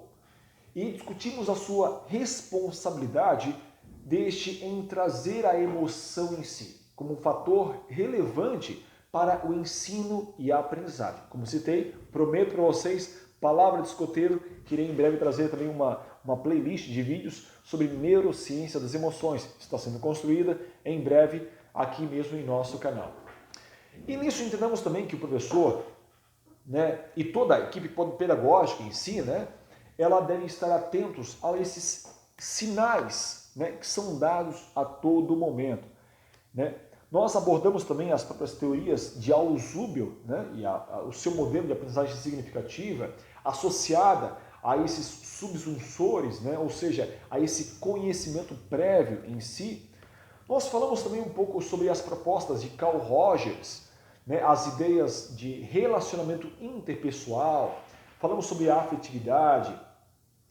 e discutimos a sua responsabilidade deste em trazer a emoção em si, como um fator relevante para o ensino e a aprendizagem. Como citei, prometo para vocês, palavra de escoteiro, que irei em breve trazer também uma playlist de vídeos sobre neurociência das emoções. Está sendo construída em breve aqui mesmo em nosso canal. E nisso entendemos também que o professor, né, e toda a equipe pedagógica em si, né, ela deve estar atentos a esses sinais, né, que são dados a todo momento, né. Nós abordamos também as próprias teorias de Ausubel, né, e o seu modelo de aprendizagem significativa associada a esses subsunsores, né, ou seja, a esse conhecimento prévio em si. Nós falamos também um pouco sobre as propostas de Carl Rogers, né, as ideias de relacionamento interpessoal, falamos sobre a afetividade,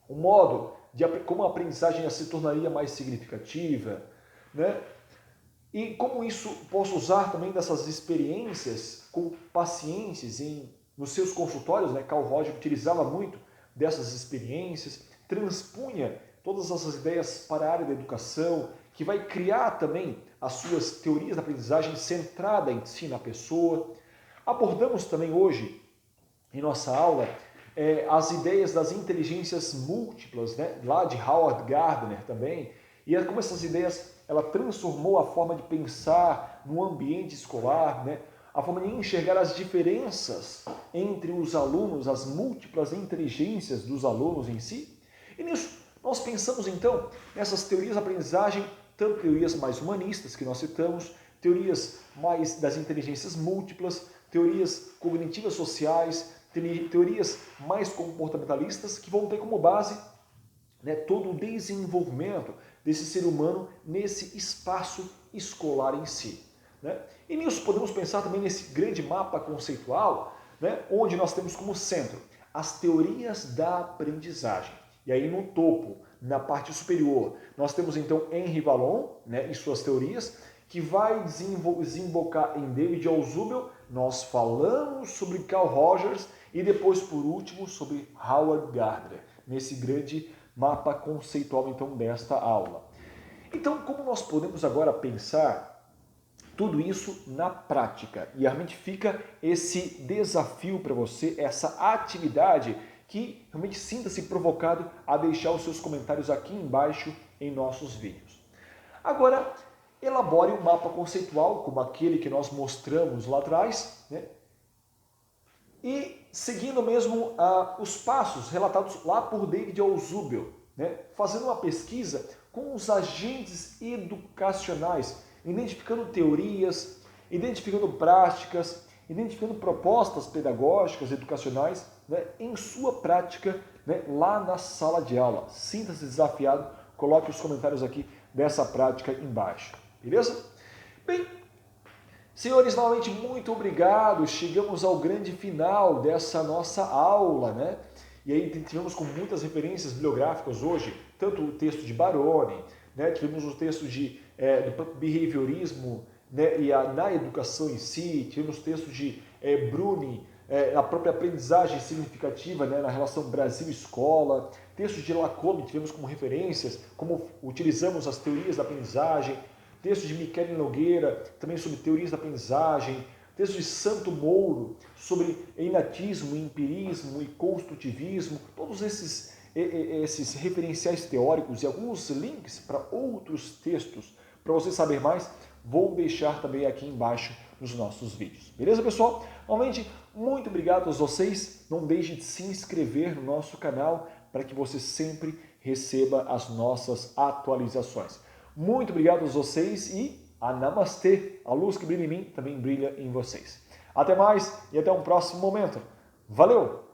o modo de como a aprendizagem se tornaria mais significativa, né? E como isso posso usar também dessas experiências com pacientes nos seus consultórios, né? Carl Rogers utilizava muito dessas experiências, transpunha todas essas ideias para a área da educação, que vai criar também as suas teorias da aprendizagem centrada em si, na pessoa. Abordamos também hoje, em nossa aula, as ideias das inteligências múltiplas, né? Lá de Howard Gardner também, e como essas ideias ela transformou a forma de pensar no ambiente escolar, né? A forma de enxergar as diferenças entre os alunos, as múltiplas inteligências dos alunos em si. E nisso, nós pensamos então nessas teorias da aprendizagem, tanto teorias mais humanistas que nós citamos, teorias mais das inteligências múltiplas, teorias cognitivas sociais, teorias mais comportamentalistas, que vão ter como base, né, todo o desenvolvimento desse ser humano nesse espaço escolar em si, né? E nisso podemos pensar também nesse grande mapa conceitual, né, onde nós temos como centro as teorias da aprendizagem. E aí no topo, na parte superior, nós temos então Henri Vallon, né, e suas teorias, que vai desembocar em David Ausubel. Nós falamos sobre Carl Rogers e depois, por último, sobre Howard Gardner, nesse grande mapa conceitual então desta aula. Então, como nós podemos agora pensar tudo isso na prática? E realmente fica esse desafio para você, essa atividade que realmente sinta-se provocado a deixar os seus comentários aqui embaixo em nossos vídeos. Agora, elabore um mapa conceitual, como aquele que nós mostramos lá atrás, né? E seguindo mesmo os passos relatados lá por David Ausubel, né? Fazendo uma pesquisa com os agentes educacionais, identificando teorias, identificando práticas, identificando propostas pedagógicas, educacionais, né, em sua prática, né, lá na sala de aula. Sinta-se desafiado, coloque os comentários aqui dessa prática embaixo, beleza? Bem, senhores, novamente muito obrigado, chegamos ao grande final dessa nossa aula, né? E aí tivemos com muitas referências bibliográficas hoje, tanto o texto de Baroni, né? Tivemos o texto do próprio behaviorismo, né? Na educação em si, tivemos o texto de Bruni, a própria aprendizagem significativa, né? Na relação Brasil-escola, textos de Lacombe tivemos como referências, como utilizamos as teorias da aprendizagem, textos de Michele Nogueira, também sobre teorias da aprendizagem, textos de Santo Mouro, sobre inatismo, empirismo e construtivismo, todos esses referenciais teóricos e alguns links para outros textos. Para você saber mais, vou deixar também aqui embaixo nos nossos vídeos. Beleza, pessoal? Novamente, muito obrigado a vocês. Não deixe de se inscrever no nosso canal para que você sempre receba as nossas atualizações. Muito obrigado a vocês e a Namastê. A luz que brilha em mim também brilha em vocês. Até mais e até um próximo momento. Valeu!